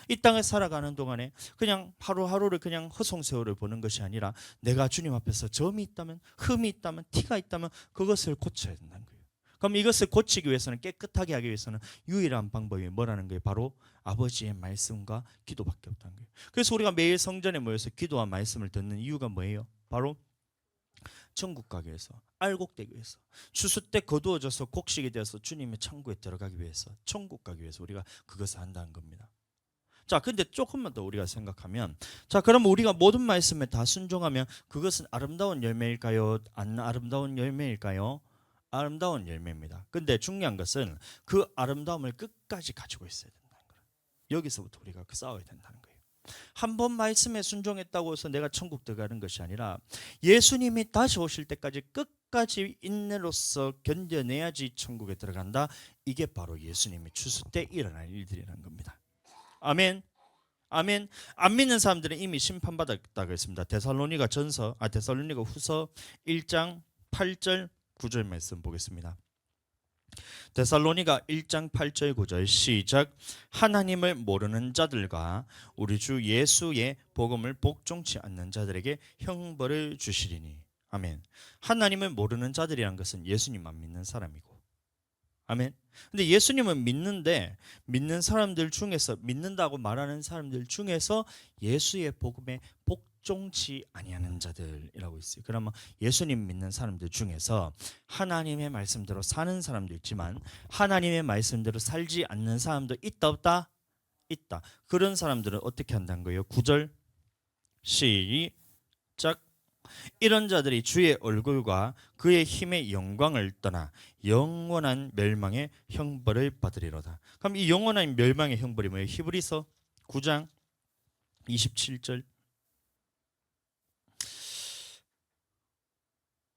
이 땅에 살아가는 동안에 그냥 하루하루를 그냥 허송세월을 보는 것이 아니라, 내가 주님 앞에서 점이 있다면, 흠이 있다면, 티가 있다면 그것을 고쳐야 된다는 거예요. 그럼 이것을 고치기 위해서는, 깨끗하게 하기 위해서는 유일한 방법이 뭐라는 거예요? 바로 아버지의 말씀과 기도밖에 없다는 거예요. 그래서 우리가 매일 성전에 모여서 기도와 말씀을 듣는 이유가 뭐예요? 바로 천국 가기 위해서, 알곡되기 위해서, 추수 때 거두어져서 곡식이 되어서 주님의 창고에 들어가기 위해서, 천국 가기 위해서 우리가 그것을 한다는 겁니다. 자, 근데 조금만 더 우리가 생각하면, 자, 그럼 우리가 모든 말씀에 다 순종하면 그것은 아름다운 열매일까요? 안 아름다운 열매일까요? 아름다운 열매입니다. 근데 중요한 것은 그 아름다움을 끝까지 가지고 있어야 된다는 거예요. 여기서부터 우리가 싸워야 된다는 거예요. 한 번 말씀에 순종했다고 해서 내가 천국 들어가는 것이 아니라, 예수님이 다시 오실 때까지 끝까지 인내로서 견뎌내야지 천국에 들어간다. 이게 바로 예수님이 추수 때 일어날 일들이라는 겁니다. 아멘. 아멘. 안 믿는 사람들은 이미 심판받았다고 했습니다. 데살로니가 후서 1장 8절 9절 말씀 보겠습니다. 데살로니가 1장 8절 9절 시작. 하나님을 모르는 자들과 우리 주 예수의 복음을 복종치 않는 자들에게 형벌을 주시리니. 아멘. 하나님을 모르는 자들이란 것은 예수님만 믿는 사람이고, 아멘. 근데 예수님은 믿는데, 믿는 사람들 중에서, 믿는다고 말하는 사람들 중에서 예수의 복음에 복종치 아니하는 자들이라고 있어요. 그러면 예수님 믿는 사람들 중에서 하나님의 말씀대로 사는 사람도 있지만 하나님의 말씀대로 살지 않는 사람도 있다 없다? 있다. 그런 사람들은 어떻게 한다는 거예요? 9절 시작. 이런 자들이 주의 얼굴과 그의 힘의 영광을 떠나 영원한 멸망의 형벌을 받으리로다. 그럼 이 영원한 멸망의 형벌이 뭐예요? 히브리서 9장 27절.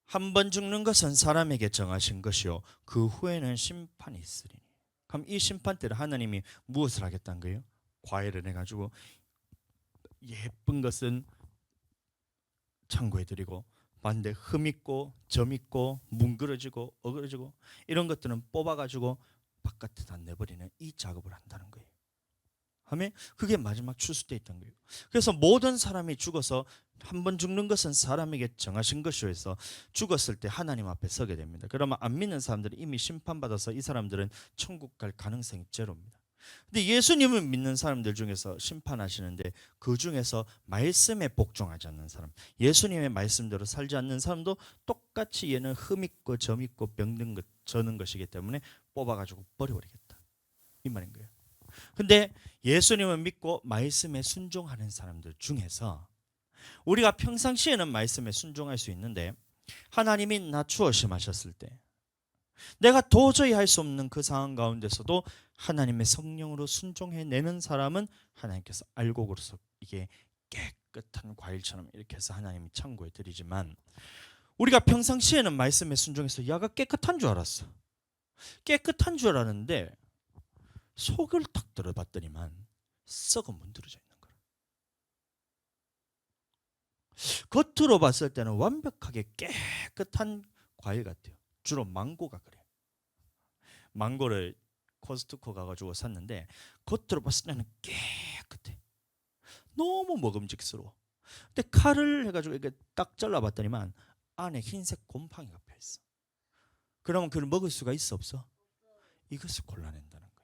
한 번 죽는 것은 사람에게 정하신 것이요 그 후에는 심판이 있으리니. 그럼 이 심판 때를 하나님이 무엇을 하겠다는 거예요? 과외를 해가지고 예쁜 것은 창고에 드리고, 반대 흠 있고 점 있고 뭉그러지고 어그러지고 이런 것들은 뽑아가지고 바깥에 다 내버리는 이 작업을 한다는 거예요. 아멘. 그게 마지막 추수 때 있던 거예요. 그래서 모든 사람이 죽어서, 한 번 죽는 것은 사람에게 정하신 것이오 해서 죽었을 때 하나님 앞에 서게 됩니다. 그러면 안 믿는 사람들은 이미 심판받아서 이 사람들은 천국 갈 가능성이 제로입니다. 근데 예수님을 믿는 사람들 중에서 심판하시는데, 그 중에서 말씀에 복종하지 않는 사람, 예수님의 말씀대로 살지 않는 사람도 똑같이 얘는 흠 있고 점 있고 병든 것, 저는 것이기 때문에 뽑아가지고 버려버리겠다, 이 말인 거예요. 근데 예수님을 믿고 말씀에 순종하는 사람들 중에서, 우리가 평상시에는 말씀에 순종할 수 있는데 하나님이 낮추어 심하셨을 때, 내가 도저히 할 수 없는 그 상황 가운데서도 하나님의 성령으로 순종해내는 사람은 하나님께서 알곡으로서 이게 깨끗한 과일처럼 이렇게 해서 하나님이 창고에 드리지만, 우리가 평상시에는 말씀에 순종해서 야가 깨끗한 줄 알았어. 깨끗한 줄 알았는데 속을 탁 들어봤더니만 썩어 문드러져 있는 거야. 겉으로 봤을 때는 완벽하게 깨끗한 과일 같아요. 주로 망고가 그래요. 망고를 코스트코 가가지고 샀는데 겉으로 봤을 때는 깨끗해. 너무 먹음직스러워. 근데 칼을 해가지고 이렇게 딱 잘라봤더니만 안에 흰색 곰팡이가 펴 있어. 그러면 그걸 먹을 수가 있어 없어? 이것을 골라낸다는 거예요.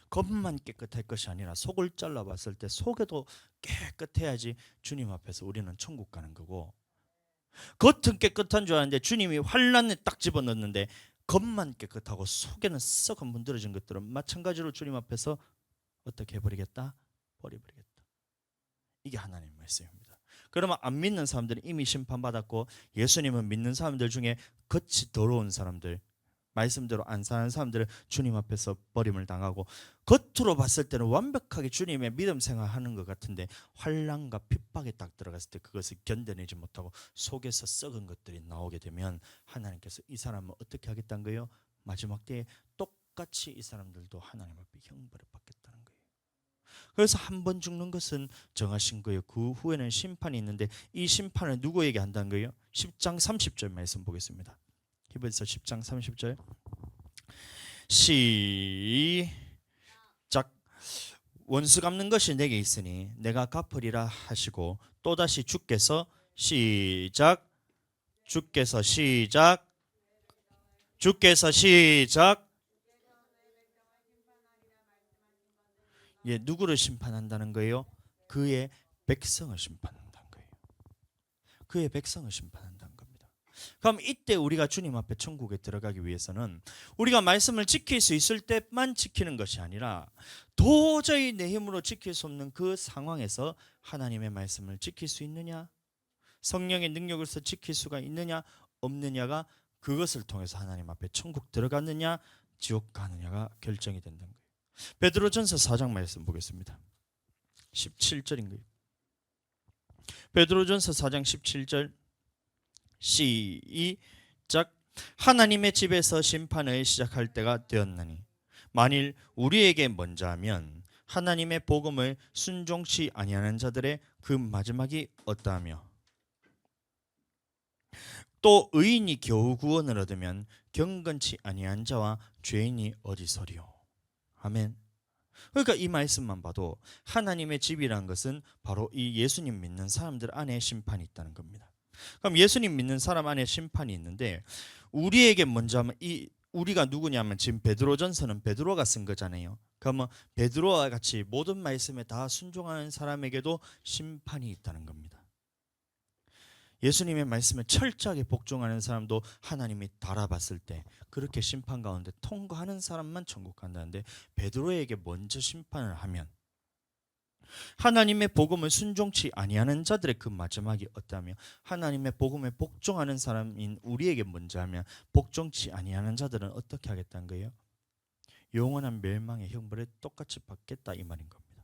겉만 깨끗할 것이 아니라 속을 잘라봤을 때 속에도 깨끗해야지 주님 앞에서 우리는 천국 가는 거고, 겉은 깨끗한 줄 알았는데 주님이 환란에 딱 집어넣는데 겉만 깨끗하고 속에는 썩어 문드러진 것들은 마찬가지로 주님 앞에서 어떻게 해버리겠다? 버려버리겠다. 이게 하나님의 말씀입니다. 그러면 안 믿는 사람들은 이미 심판받았고, 예수님은 믿는 사람들 중에 겉이 더러운 사람들, 말씀대로 안 사는 사람들은 주님 앞에서 버림을 당하고, 겉으로 봤을 때는 완벽하게 주님의 믿음 생활하는 것 같은데 환난과 핍박에 딱 들어갔을 때 그것을 견뎌내지 못하고 속에서 썩은 것들이 나오게 되면 하나님께서 이 사람은 어떻게 하겠다는 거예요? 마지막 때에 똑같이 이 사람들도 하나님 앞에 형벌을 받겠다는 거예요. 그래서 한 번 죽는 것은 정하신 거예요. 그 후에는 심판이 있는데 이 심판을 누구에게 한다는 거예요? 10장 30절 말씀 보겠습니다. 히브리서 10장 30절 시작. 원수 갚는 것이 내게 있으니 내가 갚으리라 하시고, 또다시 주께서 시작, 주께서 시작, 주께서 시작. 예, 누구를 심판한다는 거예요? 그의 백성을 심판한다는 거예요. 그의 백성을 심판한다는 겁니다. 그럼 이때 우리가 주님 앞에 천국에 들어가기 위해서는 우리가 말씀을 지킬 수 있을 때만 지키는 것이 아니라 도저히 내 힘으로 지킬 수 없는 그 상황에서 하나님의 말씀을 지킬 수 있느냐, 성령의 능력으로서 지킬 수가 있느냐 없느냐가, 그것을 통해서 하나님 앞에 천국 들어갔느냐 지옥 가느냐가 결정이 된다는 거예요. 베드로전서 4장 말씀 보겠습니다. 17절인 거예요. 베드로전서 4장 17절 시작. 하나님의 집에서 심판을 시작할 때가 되었나니 만일 우리에게 먼저 하면 하나님의 복음을 순종치 아니하는 자들의 그 마지막이 어떠하며, 또 의인이 겨우 구원을 얻으면 경건치 아니한 자와 죄인이 어디서리요. 아멘. 그러니까 이 말씀만 봐도 하나님의 집이란 것은 바로 이 예수님 믿는 사람들 안에 심판이 있다는 겁니다. 그럼 예수님 믿는 사람 안에 심판이 있는데 우리에게 먼저 하면, 이 우리가 누구냐면 지금 베드로전서는 베드로가 쓴 거잖아요. 그러면 베드로와 같이 모든 말씀에 다 순종하는 사람에게도 심판이 있다는 겁니다. 예수님의 말씀에 철저하게 복종하는 사람도 하나님이 달아봤을 때 그렇게 심판 가운데 통과하는 사람만 천국 간다는데, 베드로에게 먼저 심판을 하면 하나님의 복음을 순종치 아니하는 자들의 그 마지막이 어떠하며, 하나님의 복음에 복종하는 사람인 우리에게 먼저 하면 복종치 아니하는 자들은 어떻게 하겠다는 거예요? 영원한 멸망의 형벌을 똑같이 받겠다 이 말인 겁니다.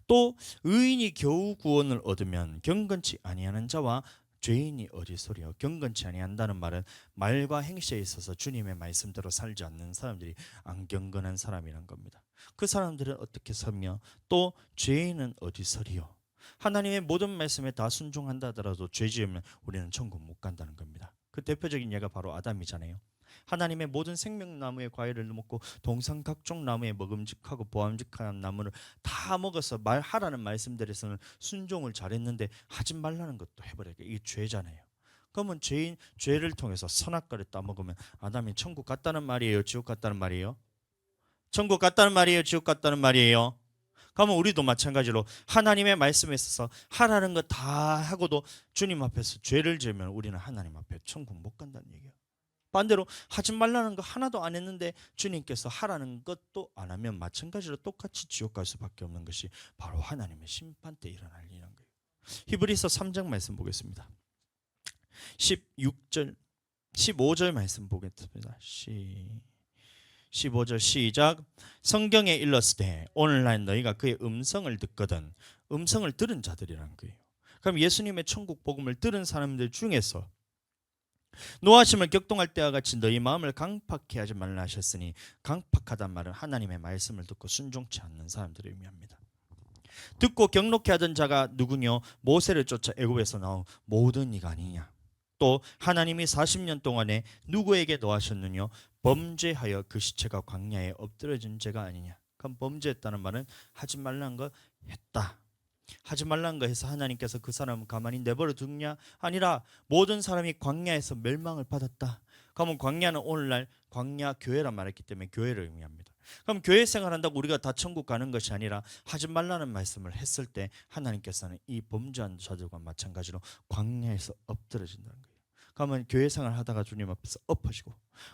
또 의인이 겨우 구원을 얻으면 경건치 아니하는 자와 죄인이 어디소리요. 경건치 아니한다는 말은 말과 행실에 있어서 주님의 말씀대로 살지 않는 사람들이 안 경건한 사람이란 겁니다. 그 사람들은 어떻게 서며, 또 죄인은 어디서리요. 하나님의 모든 말씀에 다 순종한다 하더라도 죄 지으면 우리는 천국 못 간다는 겁니다. 그 대표적인 예가 바로 아담이잖아요. 하나님의 모든 생명나무의 과일을 먹고 동상 각종 나무에 먹음직하고 보암직한 나무를 다 먹어서 말하라는 말씀들에서는 순종을 잘했는데 하지 말라는 것도 해버려요. 이게 죄잖아요. 그러면 죄를 통해서 선악과를 따먹으면 아담이 천국 갔다는 말이에요, 지옥 갔다는 말이에요? 천국 갔다는 말이에요, 지옥 갔다는 말이에요? 그러면 우리도 마찬가지로 하나님의 말씀에 있어서 하라는 거 다 하고도 주님 앞에서 죄를 지으면 우리는 하나님 앞에 천국 못 간다는 얘기예요. 반대로 하지 말라는 거 하나도 안 했는데 주님께서 하라는 것도 안 하면 마찬가지로 똑같이 지옥 갈 수밖에 없는 것이 바로 하나님의 심판 때 일어날 일이라는 거예요. 히브리서 3장 말씀 보겠습니다. 16절 15절 말씀 보겠습니다. 15절 시작. 성경에 일렀으되 오늘날 너희가 그의 음성을 듣거든. 음성을 들은 자들이란 거예요. 그럼 예수님의 천국 복음을 들은 사람들 중에서 노하심을 격동할 때와 같이 너희 마음을 강팍해 하지 말라 하셨으니, 강팍하단 말은 하나님의 말씀을 듣고 순종치 않는 사람들을 의미합니다. 듣고 경록해 하던 자가 누구뇨? 모세를 쫓아 애굽에서 나온 모든 이가 아니냐. 또 하나님이 40년 동안에 누구에게 노하셨느뇨? 범죄하여 그 시체가 광야에 엎드려진 죄가 아니냐. 그럼 범죄했다는 말은 하지 말라는 거 했다. 하지 말라는 거 해서 하나님께서 그 사람을 가만히 내버려 두냐? 아니라 모든 사람이 광야에서 멸망을 받았다. 그러면 광야는 오늘날 광야 교회란 말했기 때문에 교회를 의미합니다. 그럼 교회 생활한다고 우리가 다 천국 가는 것이 아니라 하지 말라는 말씀을 했을 때 하나님께서는 이 범죄한 자들과 마찬가지로 광야에서 엎드려진다는 거예요. 그러면 교회 생활 하다가 주님 앞에서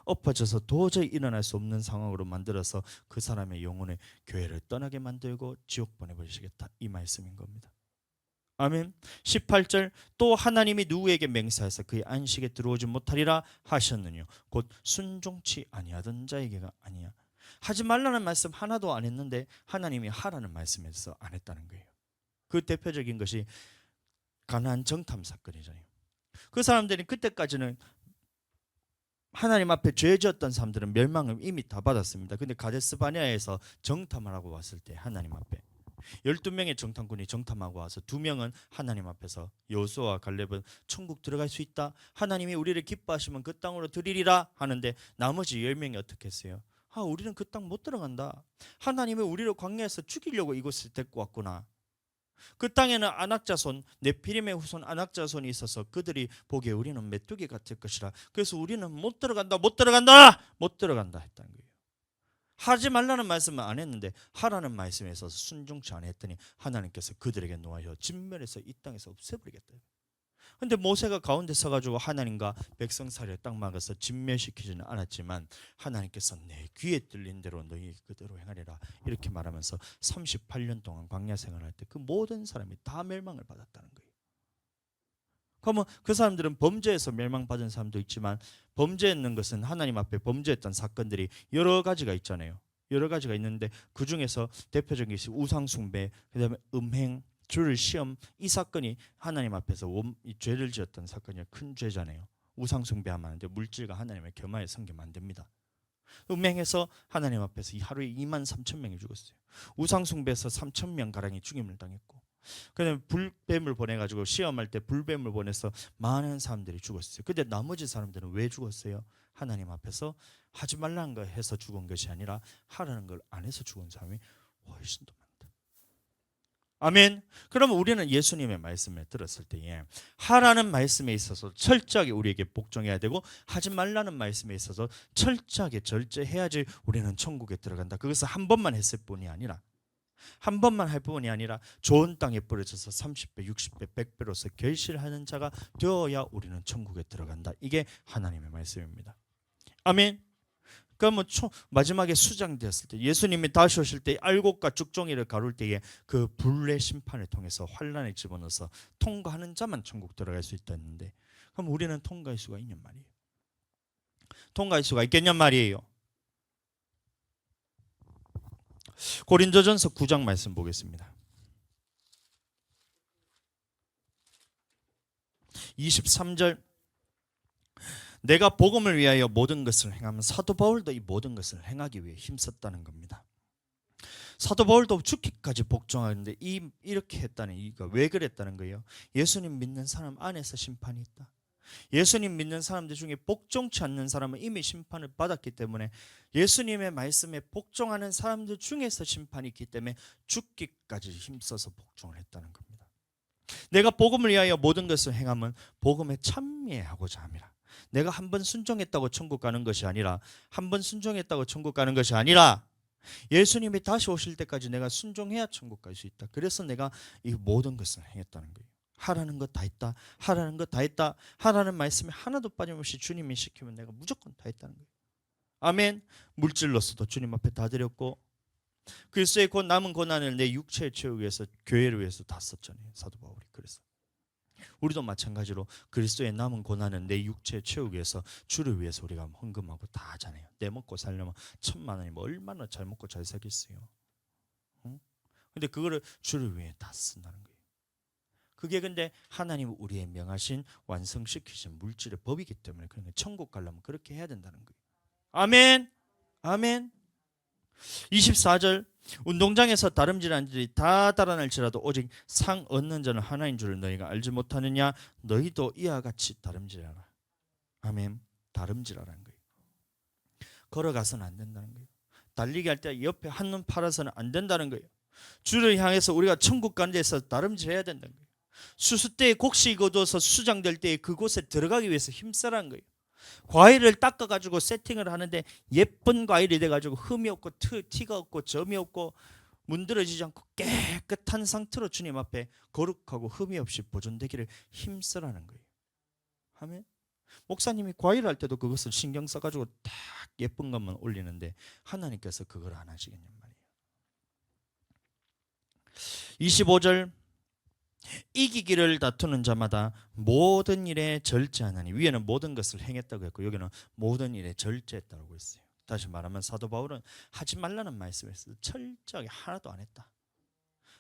엎어져서 도저히 일어날 수 없는 상황으로 만들어서 그 사람의 영혼의 교회를 떠나게 만들고 지옥 보내버리시겠다, 이 말씀인 겁니다. 아멘. 18절 또 하나님이 누구에게 맹세하여서 그의 안식에 들어오지 못하리라 하셨느뇨? 곧 순종치 아니하던 자에게가 아니야. 하지 말라는 말씀 하나도 안 했는데 하나님이 하라는 말씀에서 안 했다는 거예요. 그 대표적인 것이 가나안 정탐 사건이잖아요. 그 사람들이 그때까지는 하나님 앞에 죄 지었던 사람들은 멸망을 이미 다 받았습니다. 근데 가데스 바네아에서 정탐을 하고 왔을 때 하나님 앞에 12명의 정탐꾼이 정탐하고 와서 2명은 하나님 앞에서 여호수아와 갈렙은 천국 들어갈 수 있다, 하나님이 우리를 기뻐하시면 그 땅으로 드리리라 하는데 나머지 10명이 어떻게 했어요? 우리는 그 땅 못 들어간다. 하나님이 우리를 광야에서 죽이려고 이곳을 데리고 왔구나. 그 땅에는 안악자손, 네피림의 후손 안악자손이 있어서 그들이 보기에 우리는 메뚜기 같을 것이라. 그래서 우리는 못 들어간다 했다는 거예요. 하지 말라는 말씀은 안 했는데 하라는 말씀에 있어서 순종치 안 했더니 하나님께서 그들에게 노하여 진멸해서 이 땅에서 없애버리겠다. 근데 모세가 가운데 서가지고 하나님과 백성살이를 딱 막아서 진멸시키지는 않았지만 하나님께서 내 귀에 들린 대로 너희 그대로 행하리라 이렇게 말하면서 38년 동안 광야 생활할 때 그 모든 사람이 다 멸망을 받았다는 거예요. 그러면 그 사람들은 범죄에서 멸망받은 사람도 있지만, 범죄했는 것은 하나님 앞에 범죄했던 사건들이 여러 가지가 있잖아요. 여러 가지가 있는데 그 중에서 대표적인 것이 우상숭배, 그다음에 음행, 주를 시험, 이 사건이 하나님 앞에서 이 죄를 지었던 사건이 큰 죄잖아요. 우상숭배하면 안 돼. 물질과 하나님의 겸하에 섬기면 안 됩니다. 음행해서 하나님 앞에서 하루에 23,000명이 죽었어요. 우상숭배에서 3,000명 가량이 죽임을 당했고, 그다음에 불뱀을 보내가지고 시험할 때 불뱀을 보내서 많은 사람들이 죽었어요. 근데 나머지 사람들은 왜 죽었어요? 하나님 앞에서 하지 말라는 거 해서 죽은 것이 아니라 하라는 걸 안 해서 죽은 사람이 훨씬 더 많다. 아멘. 그러면 우리는 예수님의 말씀을 들었을 때에 하라는 말씀에 있어서 철저하게 우리에게 복종해야 되고, 하지 말라는 말씀에 있어서 철저하게 절제해야지 우리는 천국에 들어간다. 그것을 한 번만 했을 뿐이 아니라, 한 번만 할 뿐이 아니라 좋은 땅에 뿌려져서 30배, 60배, 100배로서 결실하는 자가 되어야 우리는 천국에 들어간다. 이게 하나님의 말씀입니다. 아멘. 그러면 마지막에 수장되었을 때, 예수님이 다시 오실 때 알곡과 죽종이를 가룰 때에 그 불의 심판을 통해서 환란에 집어넣어서 통과하는 자만 천국 들어갈 수 있다 했는데, 그럼 우리는 통과할 수가 있냔 말이에요. 통과할 수가 있겠냔 말이에요. 고린도전서 9장 말씀 보겠습니다. 23절 내가 복음을 위하여 모든 것을 행하면, 사도 바울도 이 모든 것을 행하기 위해 힘썼다는 겁니다. 사도 바울도 죽기까지 복종하는데 이렇게 했다는 이유가 왜 그랬다는 거예요? 예수님 믿는 사람 안에서 심판이 있다. 예수님 믿는 사람들 중에 복종치 않는 사람은 이미 심판을 받았기 때문에, 예수님의 말씀에 복종하는 사람들 중에서 심판이 있기 때문에 죽기까지 힘써서 복종을 했다는 겁니다. 내가 복음을 위하여 모든 것을 행하면 복음에 참여하고자 함이라. 내가 한 번 순종했다고 천국 가는 것이 아니라, 한 번 순종했다고 천국 가는 것이 아니라 예수님이 다시 오실 때까지 내가 순종해야 천국 갈 수 있다. 그래서 내가 이 모든 것을 행했다는 거예요. 하라는 것 다 했다. 하라는 것 다 했다. 하라는 말씀에 하나도 빠짐없이 주님이 시키면 내가 무조건 다 했다는 거예요. 아멘. 물질로서도 주님 앞에 다 드렸고, 그리스도의 곧 남은 고난을 내 육체에 채우기 위해서, 교회를 위해서 다 썼잖아요, 사도 바울이. 그래서 우리도 마찬가지로 그리스도의 남은 고난은 내 육체 채우기 위해서 주를 위해서 우리가 헌금하고 다 하잖아요. 내 먹고 살려면 1,000만 원이면 얼마나 잘 먹고 잘 살겠어요. 응? 근데 그거를 주를 위해 다 쓴다는 거예요. 그게 근데 하나님 우리의 명하신 완성시키신 물질의 법이기 때문에 그러니까 천국 가려면 그렇게 해야 된다는 거예요. 아멘. 아멘. 24절 운동장에서 다름질하는 자들이 다 달아날지라도 오직 상 얻는 자는 하나인 줄을 너희가 알지 못하느냐. 너희도 이와 같이 다름질하라. 아멘. 다름질하라는 거예요. 걸어가서는 안 된다는 거예요. 달리기 할 때 옆에 한눈 팔아서는 안 된다는 거예요. 주를 향해서 우리가 천국 가는 데서 다름질해야 된다는 거예요. 수수대에 곡식이 거두어서 수장될 때에 그곳에 들어가기 위해서 힘쓰라는 거예요. 과일을 닦아가지고 세팅을 하는데 예쁜 과일이 돼가지고 흠이 없고 티가 없고 점이 없고 문드러지지 않고 깨끗한 상태로 주님 앞에 거룩하고 흠이 없이 보존되기를 힘쓰라는 거예요. 아멘. 목사님이 과일 할 때도 그것을 신경 써가지고 딱 예쁜 것만 올리는데 하나님께서 그걸 안 하시겠냔 말이에요. 25절 이기기를 다투는 자마다 모든 일에 절제하나니. 위에는 모든 것을 행했다고 했고 여기는 모든 일에 절제했다고 했어요. 다시 말하면 사도 바울은 하지 말라는 말씀을 했어요. 철저하게 하나도 안 했다.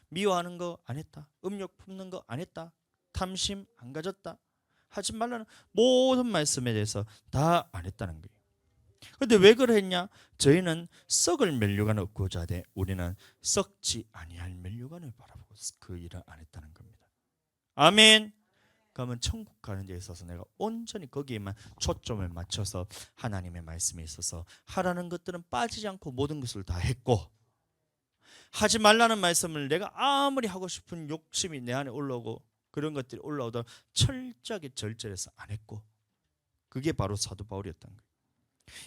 미워하는 거 안 했다. 음욕 품는 거 안 했다. 탐심 안 가졌다. 하지 말라는 모든 말씀에 대해서 다 안 했다는 거예요. 그런데 왜 그랬냐? 저희는 썩을 면류관을 얻고자 하되 우리는 썩지 아니할 면류관을 바라보고 그 일을 안 했다는 겁니다. 아멘. 그러면 천국 가는 데 있어서 내가 온전히 거기에만 초점을 맞춰서 하나님의 말씀에 있어서 하라는 것들은 빠지지 않고 모든 것을 다 했고, 하지 말라는 말씀을 내가 아무리 하고 싶은 욕심이 내 안에 올라오고 그런 것들이 올라오다 철저하게 절제해서 안 했고, 그게 바로 사도 바울이었던 거예요.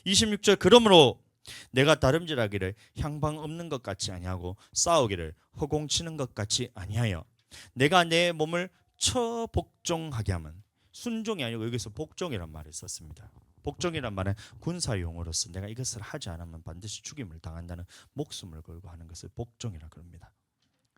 26절 그러므로 내가 다름질하기를 향방 없는 것 같이 아니하고 싸우기를 허공치는 것 같이 아니하여 내가 내 몸을 처복종하게 하면, 순종이 아니고 여기서 복종이란 말을 썼습니다. 복종이란 말은 군사용어로서 내가 이것을 하지 않으면 반드시 죽임을 당한다는 목숨을 걸고 하는 것을 복종이라 그럽니다.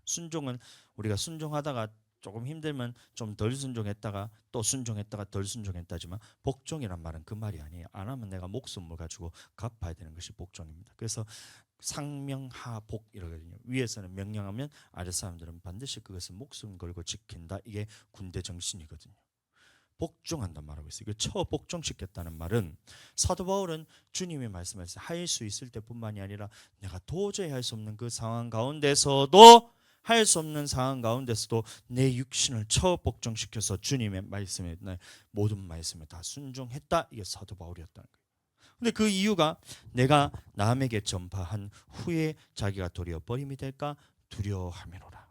순종은 우리가 순종하다가 조금 힘들면 좀 덜 순종했다가 또 순종했다가 덜 순종했다지만 복종이란 말은 그 말이 아니에요. 안 하면 내가 목숨을 가지고 갚아야 되는 것이 복종입니다. 그래서 상명하복 이러거든요. 위에서는 명령하면 아래 사람들은 반드시 그것을 목숨 걸고 지킨다. 이게 군대 정신이거든요. 복종한단 말하고 있어요. 처복종시켰다는 말은 사도 바울은 주님이 말씀하셔서 할 수 있을 때뿐만이 아니라 내가 도저히 할 수 없는 그 상황 가운데서도 할 수 없는 상황 가운데서도 내 육신을 처복종시켜서 주님의 말씀에 모든 말씀에 다 순종했다. 이게 사도 바울이었다는 거예요. 근데 그 이유가 내가 남에게 전파한 후에 자기가 도리어 버림이 될까 두려워함이로라.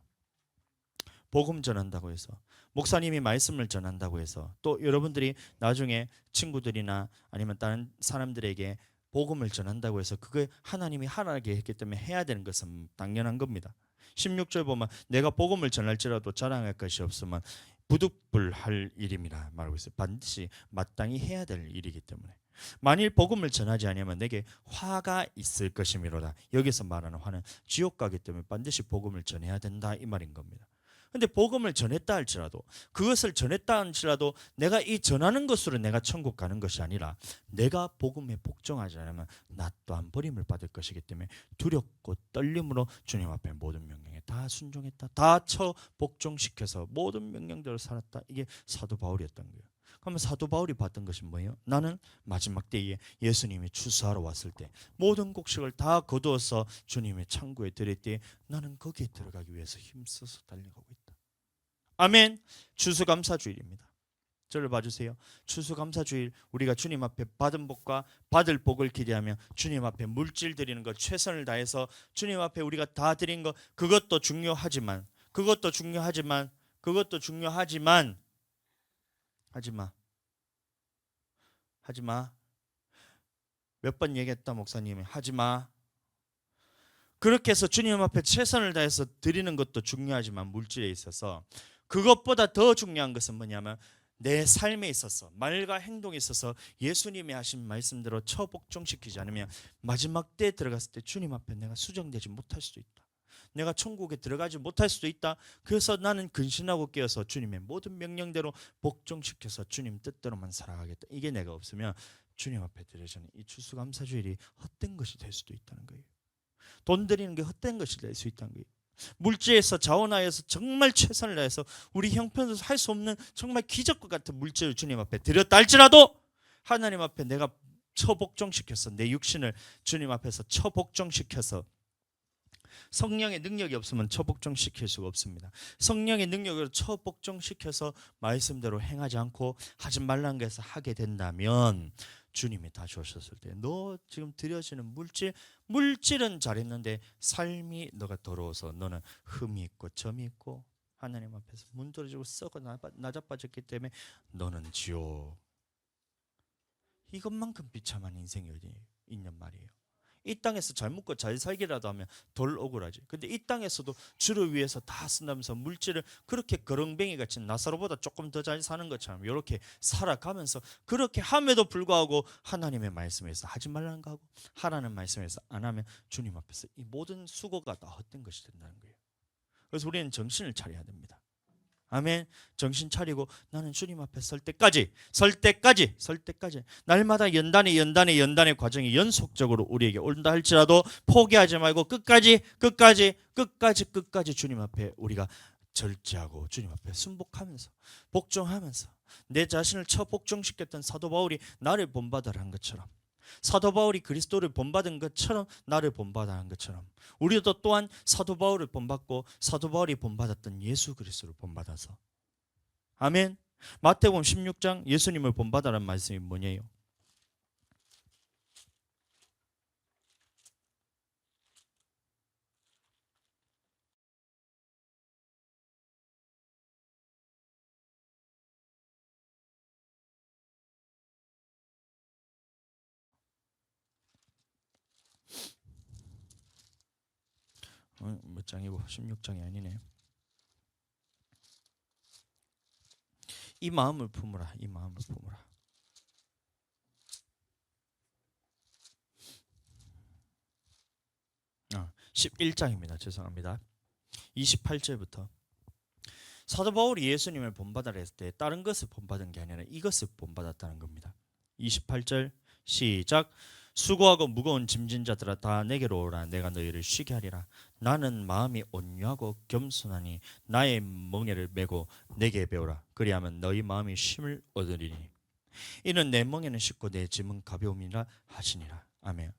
복음 전한다고 해서, 목사님이 말씀을 전한다고 해서, 또 여러분들이 나중에 친구들이나 아니면 다른 사람들에게 복음을 전한다고 해서 그게 하나님이 하라게 했기 때문에 해야 되는 것은 당연한 겁니다. 16절 보면 내가 복음을 전할지라도 자랑할 것이 없으면 부득불할 일임이라 말하고 있어요. 반드시 마땅히 해야 될 일이기 때문에. 만일 복음을 전하지 않으면 내게 화가 있을 것이미로다. 여기서 말하는 화는 지옥 가기 때문에 반드시 복음을 전해야 된다 이 말인 겁니다. 근데 복음을 전했다 할지라도, 그것을 전했다 할지라도 내가 이 전하는 것으로 내가 천국 가는 것이 아니라 내가 복음에 복종하지 않으면 나 또한 버림을 받을 것이기 때문에 두렵고 떨림으로 주님 앞에 모든 명령에 다 순종했다. 다 처복종시켜서 모든 명령대로 살았다. 이게 사도 바울이었던 거예요. 그러면 사도 바울이 봤던 것이 뭐예요? 나는 마지막 때에 예수님이 추수하러 왔을 때 모든 곡식을 다 거두어서 주님의 창고에 들일 때 나는 거기에 들어가기 위해서 힘써서 달려가고 있다. 아멘. 추수감사주일입니다. 저를 봐주세요. 추수감사주일, 우리가 주님 앞에 받은 복과 받을 복을 기대하며 주님 앞에 물질 드리는 것, 최선을 다해서 주님 앞에 우리가 다 드린 것, 그것도 중요하지만 하지마. 몇 번 얘기했다 목사님이. 하지마. 그렇게 해서 주님 앞에 최선을 다해서 드리는 것도 중요하지만 물질에 있어서 그것보다 더 중요한 것은 뭐냐면 내 삶에 있어서, 말과 행동에 있어서 예수님이 하신 말씀대로 처복종시키지 않으면 마지막 때에 들어갔을 때 주님 앞에 내가 수정되지 못할 수도 있다. 내가 천국에 들어가지 못할 수도 있다. 그래서 나는 근신하고 깨어서 주님의 모든 명령대로 복종시켜서 주님 뜻대로만 살아가겠다. 이게 내가 없으면 주님 앞에 드려지는 이 추수감사주일이 헛된 것이 될 수도 있다는 거예요. 돈 드리는 게 헛된 것이 될 수 있다는 거예요. 물질에서 자원하여서 정말 최선을 다해서 우리 형편에서 할 수 없는 정말 기적과 같은 물질을 주님 앞에 드렸다 할지라도 하나님 앞에 내가 처복종시켜서 내 육신을 주님 앞에서 처복종시켜서, 성령의 능력이 없으면 처복종시킬 수가 없습니다. 성령의 능력으로 처복종시켜서 말씀대로 행하지 않고 하지 말라는 것에서 하게 된다면 주님이 다시 오셨을 때 너 지금 드려지는 물질은 잘했는데 삶이 너가 더러워서 너는 흠이 있고 점이 있고 하나님 앞에서 문드러지고 썩어 나자빠졌기 때문에 너는 지옥. 이것만큼 비참한 인생이 어디 있냔 말이에요. 이 땅에서 잘 먹고 잘 살기라도 하면 덜 억울하지. 근데 이 땅에서도 주를 위해서 다 쓴다면서 물질을 그렇게 거렁뱅이 같이 나사로보다 조금 더 잘 사는 것처럼 이렇게 살아가면서 그렇게 함에도 불구하고 하나님의 말씀에서 하지 말라는 거 하고 하라는 말씀에서 안 하면 주님 앞에서 이 모든 수고가 다 헛된 것이 된다는 거예요. 그래서 우리는 정신을 차려야 됩니다. 아멘. 정신 차리고 나는 주님 앞에 설 때까지 날마다 연단의 과정이 연속적으로 우리에게 온다 할지라도 포기하지 말고 끝까지 주님 앞에 우리가 절제하고 주님 앞에 순복하면서 복종하면서 내 자신을 처복종시켰던 사도 바울이 나를 본받으라 한 것처럼, 사도 바울이 그리스도를 본받은 것처럼 나를 본받아 한 것처럼 우리도 또한 사도 바울을 본받고 사도 바울이 본받았던 예수 그리스도를 본받아서, 아멘. 마태복음 16장 예수님을 본받아라는 말씀이 뭐냐요? 몇 장이고 16장이 아니네. 이 마음을 품으라. 11장입니다. 죄송합니다. 28절부터 사도 바울이 예수님을 본받으라 했을 때 다른 것을 본받은 게 아니라 이것을 본받았다는 겁니다. 28절 시작. 수고하고 무거운 짐진 자들아 다 내게로 오라. 내가 너희를 쉬게 하리라. 나는 마음이 온유하고 겸손하니 나의 멍에를 메고 내게 배우라. 그리하면 너희 마음이 쉼을 얻으리니 이는 내 멍에는 쉽고 내 짐은 가벼움이라 하시니라. 아멘.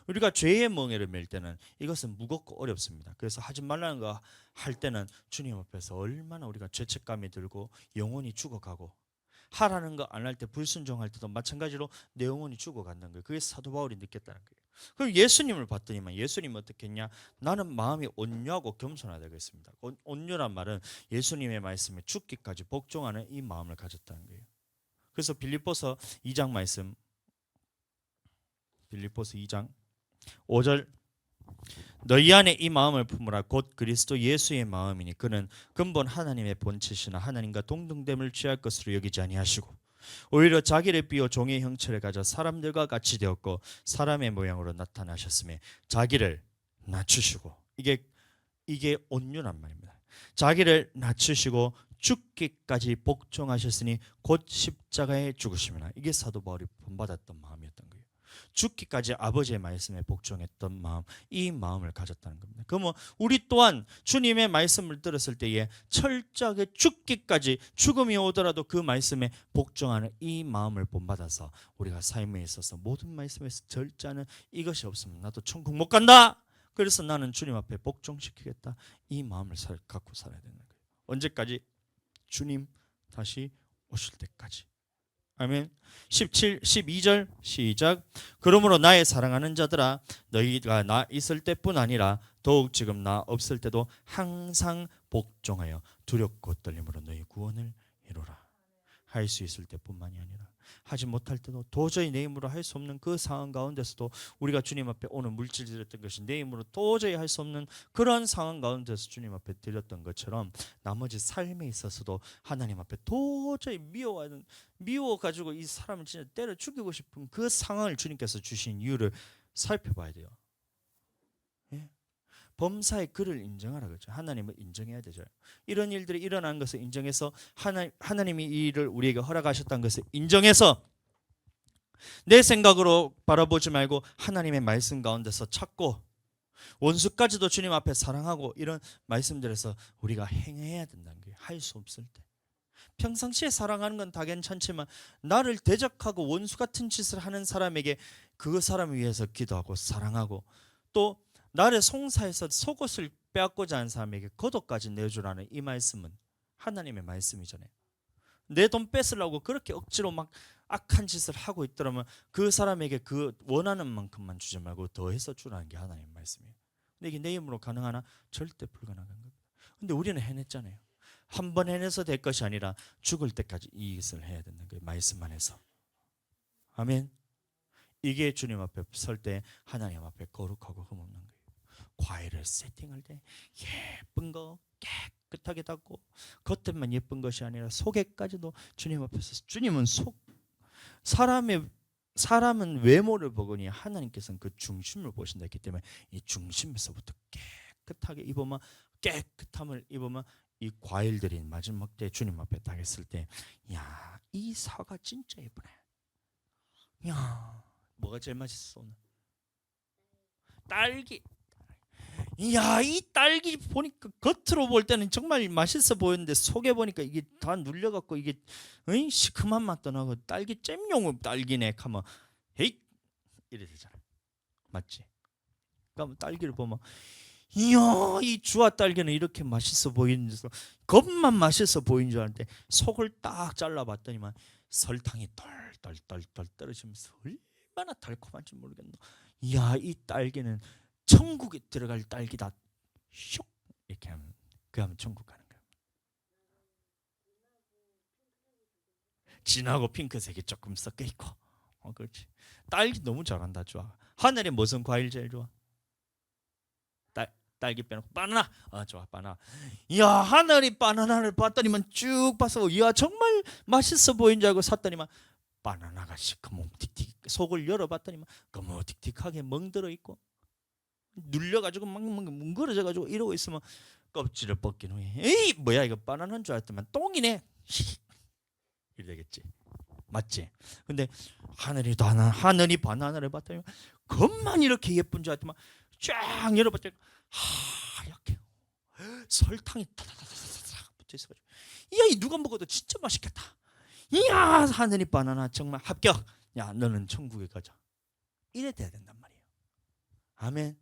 우리가 죄의 멍에를 맬 때는 이것은 무겁고 어렵습니다. 그래서 하지 말라는 거 할 때는 주님 앞에서 얼마나 우리가 죄책감이 들고 영혼이 죽어가고, 하라는 거 안 할 때 불순종할 때도 마찬가지로 내 영혼이 죽어간다는 거예요. 그게 사도 바울이 느꼈다는 거예요. 그럼 예수님을 봤더니만 예수님은 어떻게 했냐? 나는 마음이 온유하고 겸손하다고 했습니다. 온유란 말은 예수님의 말씀에 죽기까지 복종하는 이 마음을 가졌다는 거예요. 그래서 빌립보서 2장 말씀, 빌립보서 2장 5절 너희 안에 이 마음을 품으라. 곧 그리스도 예수의 마음이니 그는 근본 하나님의 본체시나 하나님과 동등됨을 취할 것으로 여기지 아니하시고 오히려 자기를 비워 종의 형체를 가져 사람들과 같이 되었고 사람의 모양으로 나타나셨음에 자기를 낮추시고, 이게 온유란 말입니다. 자기를 낮추시고 죽기까지 복종하셨으니 곧 십자가에 죽으심이나. 이게 사도 바울이 본받았던 마음이었던 거예요. 죽기까지 아버지의 말씀에 복종했던 마음, 이 마음을 가졌다는 겁니다. 그러면 우리 또한 주님의 말씀을 들었을 때에 철저하게 죽기까지, 죽음이 오더라도 그 말씀에 복종하는 이 마음을 본받아서 우리가 삶에 있어서 모든 말씀에서 절제하는 이것이 없으면 나도 천국 못 간다. 그래서 나는 주님 앞에 복종시키겠다. 이 마음을 갖고 살아야 되는 거예요. 언제까지? 주님 다시 오실 때까지. 아멘. 12절 시작. 그러므로 나의 사랑하는 자들아 너희가 나 있을 때뿐 아니라 더욱 지금 나 없을 때도 항상 복종하여 두렵고 떨림으로 너희 구원을 이루라. 할 수 있을 때뿐만이 아니라 하지 못할 때도, 도저히 내 힘으로 할 수 없는 그 상황 가운데서도, 우리가 주님 앞에 오늘 물질 드렸던 것이 내 힘으로 도저히 할 수 없는 그런 상황 가운데서 주님 앞에 드렸던 것처럼 나머지 삶에 있어서도 하나님 앞에 도저히 미워가지고 이 사람을 진짜 때려 죽이고 싶은 그 상황을 주님께서 주신 이유를 살펴봐야 돼요. 예? 범사의 그를 인정하라 그죠. 하나님을 인정해야 되죠. 이런 일들이 일어난 것을 인정해서 하나님이 이 일을 우리에게 허락하셨다는 것을 인정해서 내 생각으로 바라보지 말고 하나님의 말씀 가운데서 찾고 원수까지도 주님 앞에 사랑하고 이런 말씀들에서 우리가 행해야 된다는 거예요. 할 수 없을 때. 평상시에 사랑하는 건 다 괜찮지만 나를 대적하고 원수 같은 짓을 하는 사람에게 그 사람을 위해서 기도하고 사랑하고 또 나를 송사해서 속옷을 빼앗고자 하는 사람에게 겉옷까지 내주라는 이 말씀은 하나님의 말씀이잖아요. 내 돈 뺏으려고 그렇게 억지로 막 악한 짓을 하고 있더라면 그 사람에게 그 원하는 만큼만 주지 말고 더해서 주라는 게 하나님의 말씀이에요. 근데 이게 내 힘으로 가능하나? 절대 불가능한 겁니다. 근데 우리는 해냈잖아요. 한 번 해내서 될 것이 아니라 죽을 때까지 이 것을 해야 된다는 거예요. 말씀 안에서. 아멘. 이게 주님 앞에 설 때 하나님 앞에 거룩하고 흠없는 거예요. 과일을 세팅할 때 예쁜 거 깨끗하게 닦고 겉에만 예쁜 것이 아니라 속에까지도 주님 앞에서 주님은 사람은 외모를 보거니 하나님께서는 그 중심을 보신다 했기 때문에 이 중심에서부터 깨끗하게 입으면 깨끗함을 입으면 이 과일들이 마지막 때 주님 앞에 딱 했을 때 야, 이 사과 진짜 예쁘네. 야, 뭐가 제일 맛있어 오늘? 딸기. 이야, 이 딸기 보니까 겉으로 볼 때는 정말 맛있어 보였는데 속에 보니까 이게 다 눌려갖고 이게 시큼한 맛도 나고 딸기 잼용 딸기네 하면 헤이 이래 되잖아. 맞지? 그러면 딸기를 보면 이야, 이 주화 딸기는 이렇게 맛있어 보이는데서 겉만 맛있어 보이는 줄 알았는데 속을 딱 잘라봤더니만 설탕이 덜덜덜덜 떨어지면서 얼마나 달콤한지 모르겠노. 이야, 이 딸기는 천국에 들어갈 딸기다. 슉 이렇게 하면 그 하면 천국 가는 거야. 진하고 핑크색이 조금 섞여 있고. 그렇지. 딸기 너무 잘한다. 좋아. 하늘에 무슨 과일 제일 좋아? 딸기 빼놓고 바나나. 좋아, 바나나. 이야, 하늘이 바나나를 봤더니만 쭉 봐서 이야 정말 맛있어 보인 줄 알고 샀더니만 바나나가 시커멓틱틱 속을 열어봤더니만 거뭇틱틱하게 멍들어 있고 눌려가지고 막 뭉그러져가지고 이러고 있으면 껍질을 벗긴 후에 에이 뭐야 이거 바나나인 줄 알았더만 똥이네 이래 되겠지. 맞지? 근데 하늘이 바나나를 봤더니 겉만 이렇게 예쁜 줄 알았더만 쫙 열어봤더니 하얗게 설탕이 타다다다다닥 붙어 있어가지고 이야 이 누가 먹어도 진짜 맛있겠다. 이야 하늘이 바나나 정말 합격. 야 너는 천국에 가자. 이래 돼야 된단 말이에요. 아멘.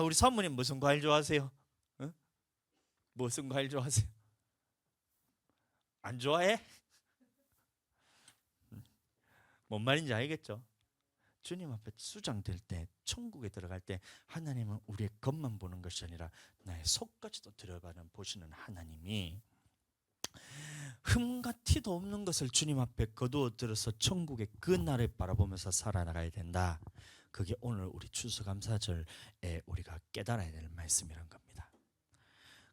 우리 사모님 무슨 과일 좋아하세요? 어? 무슨 과일 좋아하세요? 안 좋아해? 뭔 말인지 알겠죠? 주님 앞에 수장될 때 천국에 들어갈 때 하나님은 우리의 겉만 보는 것이 아니라 나의 속까지도 보시는 하나님이 흠과 티도 없는 것을 주님 앞에 거두어 들어서 천국의 그 날을 바라보면서 살아나가야 된다. 그게 오늘 우리 추수감사절에 우리가 깨달아야 될 말씀이란 겁니다.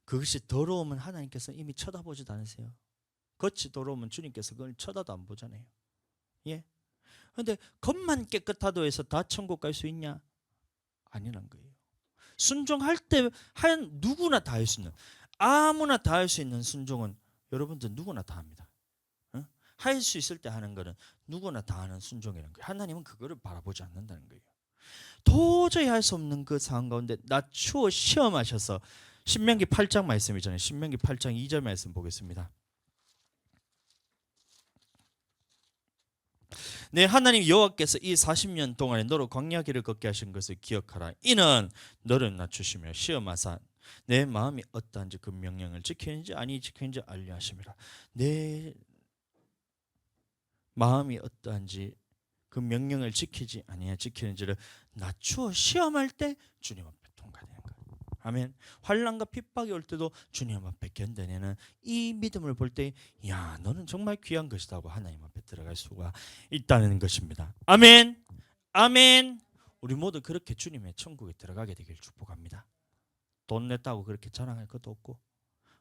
그것이 더러우면 하나님께서 이미 쳐다보지도 않으세요. 겉이 더러우면 주님께서 그걸 쳐다도 안 보잖아요. 예? 그런데 겉만 깨끗하다고 해서 다 천국 갈 수 있냐? 아니란 거예요. 순종할 때 누구나 다 할 수 있는 아무나 다 할 수 있는 순종은 여러분들 누구나 다 합니다. 할 수 있을 때 하는 거는 누구나 다 하는 순종이라는 거예요. 하나님은 그거를 바라보지 않는다는 거예요. 도저히 할 수 없는 그 상황 가운데 낮추어 시험하셔서 신명기 8장 말씀이잖아요. 신명기 8장 2절 말씀 보겠습니다. 내 하나님 여호와께서 이 40년 동안에 너로 광야 길을 걷게 하신 것을 기억하라. 이는 너를 낮추시며 시험하사 내 마음이 어떠한지 그 명령을 지키는지 아니 지키는지 알려 하심이라. 내 마음이 어떠한지 그 명령을 지키지 아니야 지키는지를 낮추어 시험할 때 주님 앞에 통과되는 거예요. 아멘. 환난과 핍박이 올 때도 주님 앞에 견뎌내는 이 믿음을 볼 때 야 너는 정말 귀한 것이다 하고 하나님 앞에 들어갈 수가 있다는 것입니다. 아멘. 아멘. 우리 모두 그렇게 주님의 천국에 들어가게 되길 축복합니다. 돈 냈다고 그렇게 자랑할 것도 없고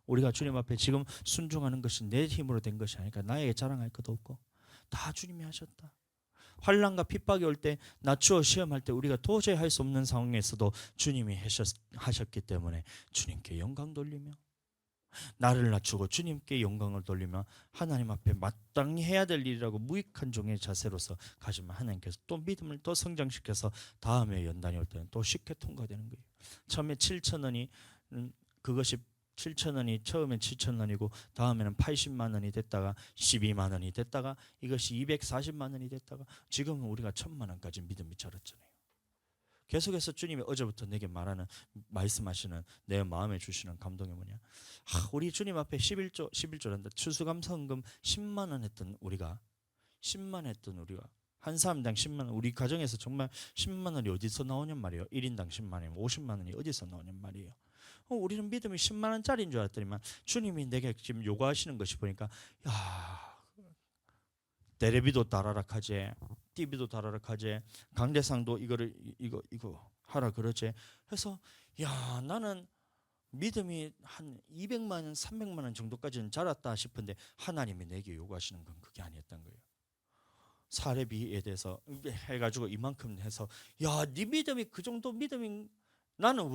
우리가 주님 앞에 지금 순종하는 것이 내 힘으로 된 것이 아니니까 나에게 자랑할 것도 없고 다 주님이 하셨다. 환난과 핍박이 올 때, 낮추어 시험할 때 우리가 도저히 할 수 없는 상황에서도 주님이 하셨기 때문에 주님께 영광 돌리며, 나를 낮추고 주님께 영광을 돌리며 하나님 앞에 마땅히 해야 될 일이라고 무익한 종의 자세로서 가지면 하나님께서 또 믿음을 또 성장시켜서 다음에 연단이 올 때는 또 쉽게 통과되는 거예요. 처음에 7,000원이 그것이 7,000원이 처음엔 7,000원이고 다음에는 80만 원이 됐다가 12만 원이 됐다가 이것이 240만 원이 됐다가 지금은 우리가 1,000만 원까지 믿음이 자랐잖아요. 계속해서 주님이 어제부터 내게 말씀하시는 내 마음에 주시는 감동이 뭐냐? 우리 주님 앞에 11조란다. 추수감사헌금 10만 원 했던 우리가 한 사람당 10만 원, 우리 가정에서 정말 10만 원이 어디서 나오냔 말이에요. 1인당 10만 원이면 50만 원이 어디서 나오냔 말이에요. 우리는 믿음이 10만 원짜리인 줄 알았더니만 주님이 내게 지금 요구하시는 것이 보니까 대레비도 다라락하지, 띠비도 다라락하지, 강대상도 이거 하라 그러지. 해서 나는 믿음이 한 200만 원, 300만 원 정도까지는 자랐다 싶은데 하나님이 내게 요구하시는 건 그게 아니었던 거예요. 사례비에 대해서 해가지고 이만큼 해서 네 믿음이 그 정도 믿음이, 나는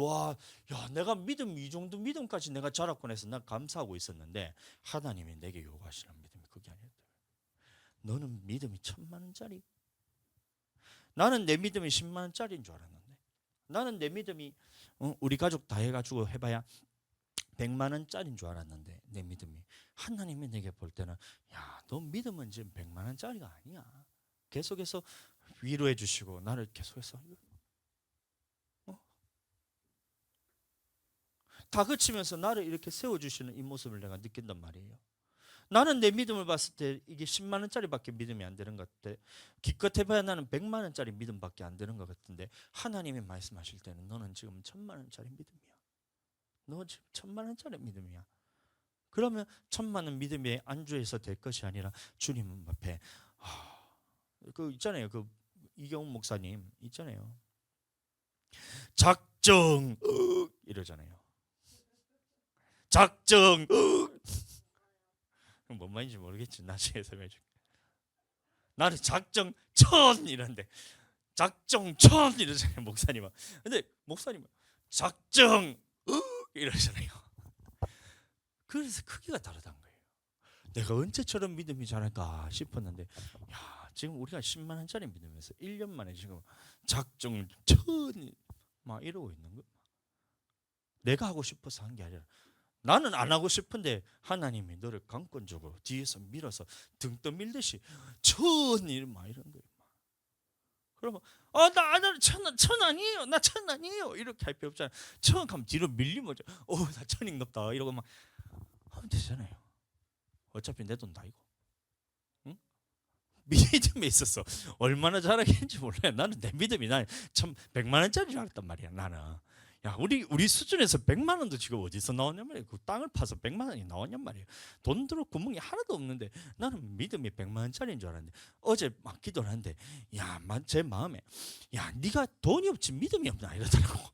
내가 믿음 이 정도 믿음까지 내가 자랐군 해서 난 감사하고 있었는데 하나님이 내게 요구하시는 믿음이 그게 아니었다. 너는 믿음이 1,000만 원짜리. 나는 내 믿음이 10만 원짜리인 줄 알았는데, 나는 내 믿음이 우리 가족 다 해가지고 해봐야 100만 원짜리인 줄 알았는데, 내 믿음이 하나님이 내게 볼 때는 너 믿음은 지금 100만 원짜리가 아니야. 계속해서 위로해 주시고 나를 계속해서 다그치면서 나를 이렇게 세워주시는 이 모습을 내가 느낀단 말이에요. 나는 내 믿음을 봤을 때 이게 10만 원짜리밖에 믿음이 안 되는 것 같아. 기껏 해봐야 나는 100만 원짜리 믿음밖에 안 되는 것 같은데 하나님이 말씀하실 때는 너는 지금 1,000만 원짜리 믿음이야. 너 지금 1,000만 원짜리 믿음이야. 그러면 1,000만 원 믿음에 안주해서 될 것이 아니라 주님 앞에 있잖아요. 그 이경훈 목사님 있잖아요. 작정 이러잖아요. 작정 뭔 말인지 모르겠지. 나중에 설명해 줄게. 나는 작정 천 이런데 작정 천 이러잖아요. 목사님은. 근데 목사님은 작정 이러잖아요. 그래서 크기가 다르다는 거예요. 내가 언제처럼 믿음이 자랄까 싶었는데 지금 우리가 10만 원짜리 믿으면서 1년 만에 지금 작정 천 막 이러고 있는 거예요. 내가 하고 싶어서 한 게 아니라 나는 안 하고 싶은데 하나님이 너를 강권적으로 뒤에서 밀어서 등 떠밀듯이 천일 막 이런 거예요. 그러면 나 천 아니에요. 나 천 아니에요. 이렇게 할 필요 없잖아요. 천 하면 뒤로 밀리면 나 천이 넘다 이러고 막 하면 되잖아요. 어차피 내 돈 다 이거. 응? 믿음에 있어서 얼마나 잘하겠는지 몰라요. 나는 내 믿음이 참 100만 원짜리 줄 알았단 말이야. 나는 우리 수준에서 100만 원도 지금 어디서 나오냔 말이에요. 그 땅을 파서 100만 원이 나오냔 말이에요. 돈 들어 구멍이 하나도 없는데 나는 믿음이 100만 원짜리인 줄 알았는데 어제 막 기도를 하는데 제 마음에 네가 돈이 없지 믿음이 없나 이러더라고.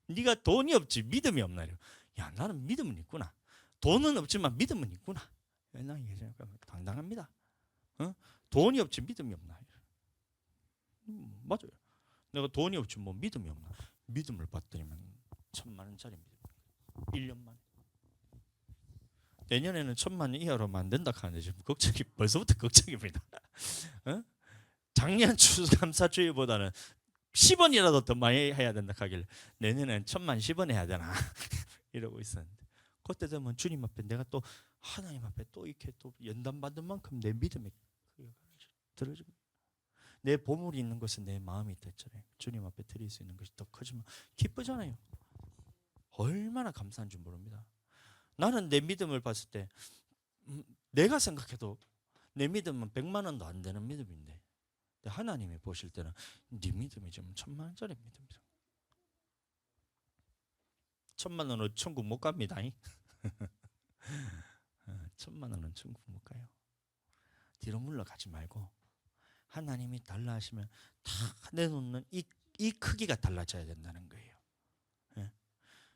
네가 돈이 없지 믿음이 없나 이러. 나는 믿음은 있구나. 돈은 없지만 믿음은 있구나. 난 이게 당당합니다. 돈이 없지 믿음이 없나. 맞아요. 내가 돈이 없지 뭐 믿음이 없나. 믿음을 받더니만 1,000만 원짜리 믿음. 1년 만에. 내년에는 1,000만 원 이하로 만든다 하는데 지금 벌써부터 걱정입니다. 작년 추수감사주의보다는 10원이라도 더 많이 해야 된다 하길래 내년에는 1,000만 10원 해야 되나 이러고 있었는데 그때 되면 주님 앞에 내가 또 하나님 앞에 또 이렇게 또 연단 받은 만큼 내 믿음이 들어집니다. 내 보물이 있는 것은 내 마음이 됐잖아요. 주님 앞에 드릴 수 있는 것이 더 커지면 기쁘잖아요. 얼마나 감사한 줄 모릅니다. 나는 내 믿음을 봤을 때 내가 생각해도 내 믿음은 100만 원도 안 되는 믿음인데 하나님이 보실 때는 네 믿음이 지금 1,000만 원짜리 믿음이다. 1,000만 원은 천국 못 갑니다. 1,000만 원은 천국 못 가요. 뒤로 물러가지 말고 하나님이 달라 하시면 다 내놓는 이 크기가 달라져야 된다는 거예요.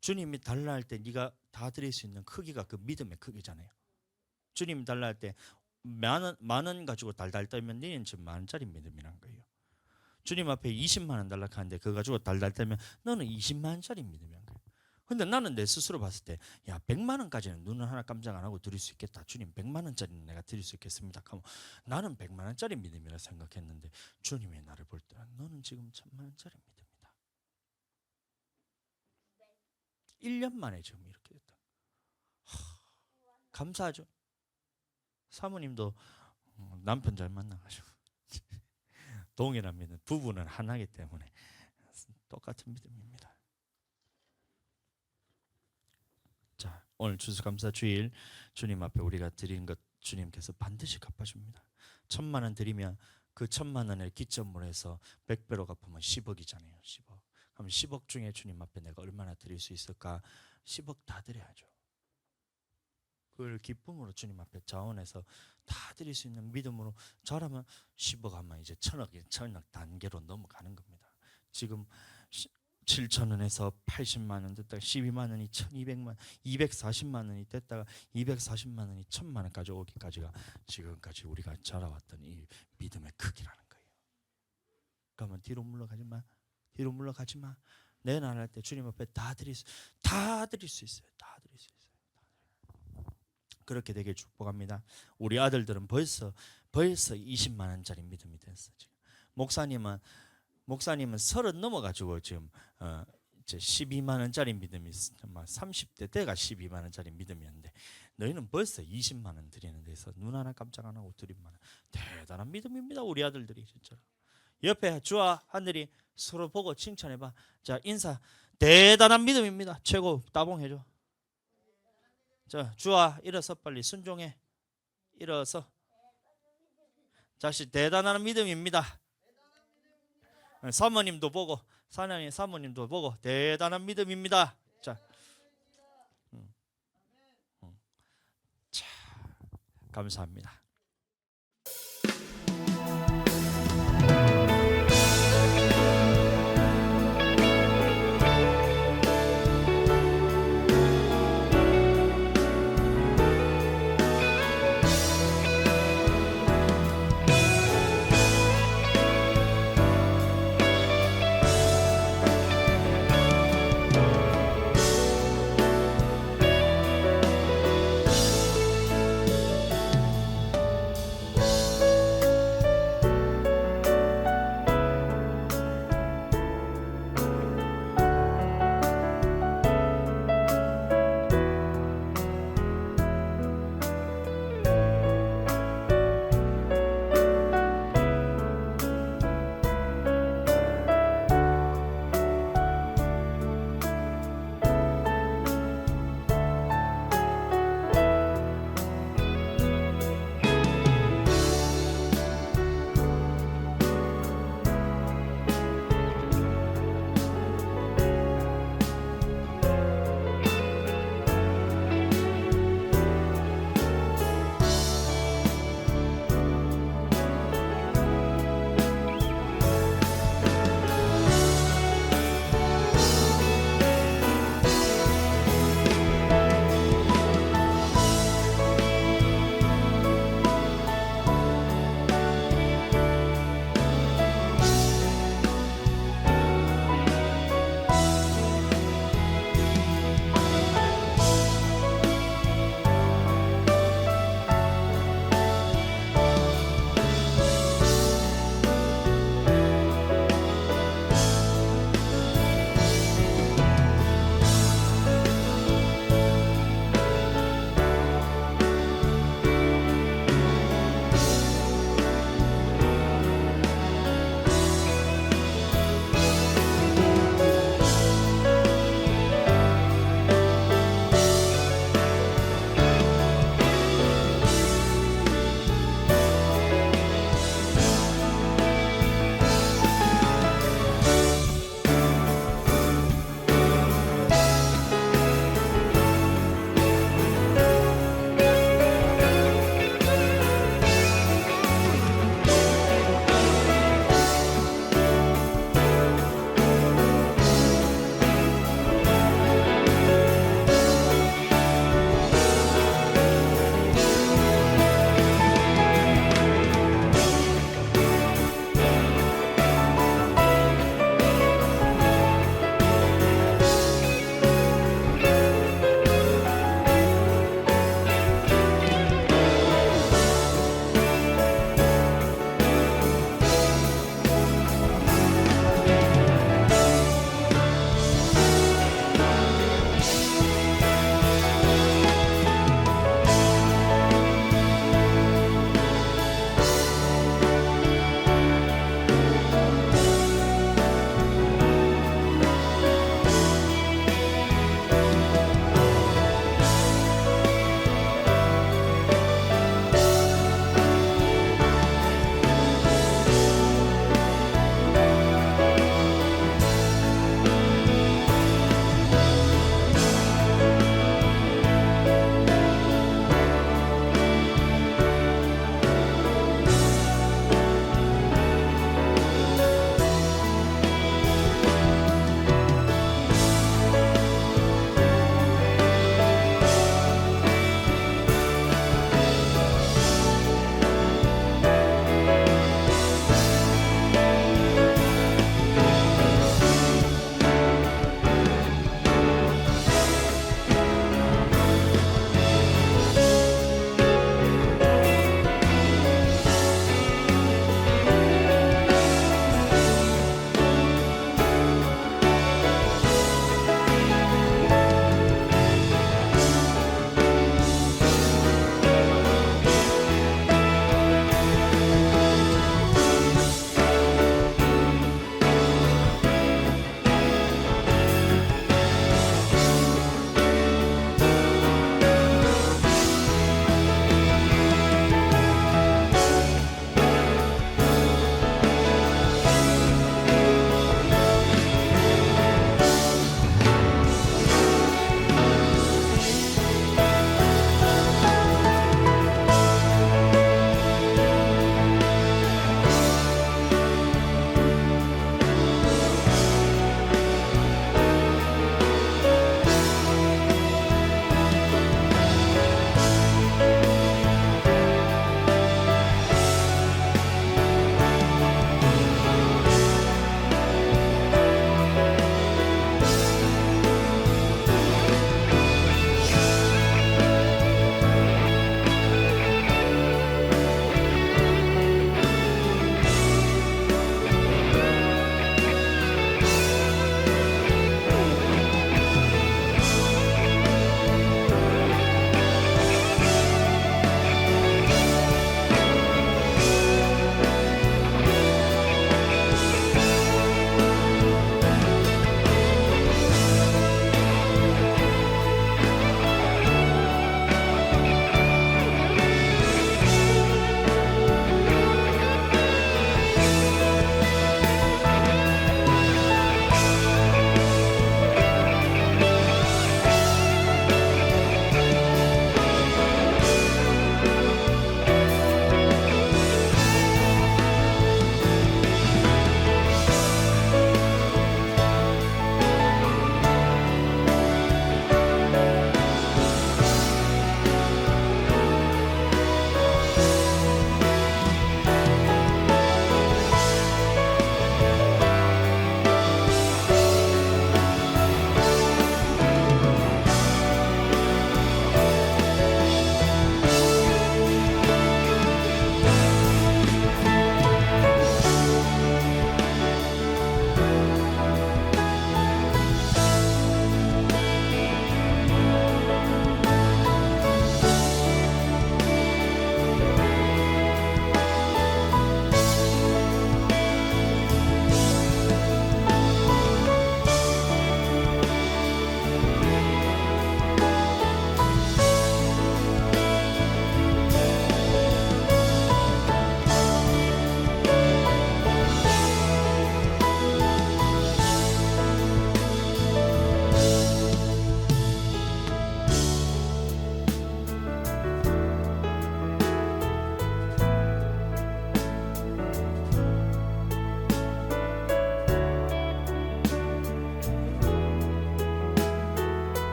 주님이 달라 할 때 네가 다 드릴 수 있는 크기가 그 믿음의 크기잖아요. 주님이 달라 할 때 만 원 가지고 달달 떨면 너는 지금 10,000원짜리 믿음이란 거예요. 주님 앞에 20만 원 달라고 하는데 그거 가지고 달달 떨면 너는 20만 원짜리 믿음이란 거예요. 근데 나는 내 스스로 봤을 때, 야, 100만 원까지는 눈을 하나 깜짝 안 하고 드릴 수 있겠다. 주님, 100만 원짜리는 내가 드릴 수 있겠습니다. 하면 나는 100만 원짜리 믿음이라 생각했는데 주님이 나를 볼 때는 너는 지금 1,000만 원짜리 믿음이다. 1년 만에 지금 이렇게 됐다. 감사하죠. 사모님도 남편 잘 만나가지고 동일한 믿음, 부부는 하나이기 때문에 똑같은 믿음입니다. 자, 오늘 추수감사 주일 주님 앞에 우리가 드리는 것 주님께서 반드시 갚아줍니다. 1,000만 원 드리면 그 1,000만 원을 기점으로 해서 100배로 갚으면 10억이잖아요. 10억. 그럼 10억 중에 주님 앞에 내가 얼마나 드릴 수 있을까? 10억 다 드려야죠. 그걸 기쁨으로 주님 앞에 자원해서 다 드릴 수 있는 믿음으로 잘하면 10억 하면 이제 1,000억 단계로 넘어가는 겁니다. 지금 7,000원에서 80만 원 됐다가 12만 원이 1,200만 원, 240만 원이 됐다가 240만 원이 1,000만 원까지 오기까지가 지금까지 우리가 자라왔던 이 믿음의 크기라는 거예요. 그러면 뒤로 물러가지 마. 뒤로 물러가지 마. 내 나라할 때 주님 앞에 다 드릴 수 있어요. 다 드릴 수 있어요. 그렇게 되길 축복합니다. 우리 아들들은 벌써 20만 원짜리 믿음이 됐어. 지금 목사님은 30 넘어가지고 지금 이제 12만 원짜리 믿음이 30대 때가 12만 원짜리 믿음이었는데 너희는 벌써 20만 원 드리는 데서 눈 하나 깜짝 안 하고 드리면 대단한 믿음입니다. 우리 아들들이 진짜로. 옆에 주와 하늘이 서로 보고 칭찬해봐. 자, 인사. 대단한 믿음입니다. 최고. 따봉해줘. 자, 주아 일어서 빨리 순종해. 일어서. 자식 대단한 믿음입니다. 사모님도 보고 사모님도 보고 대단한 믿음입니다. 자, 자, 감사합니다.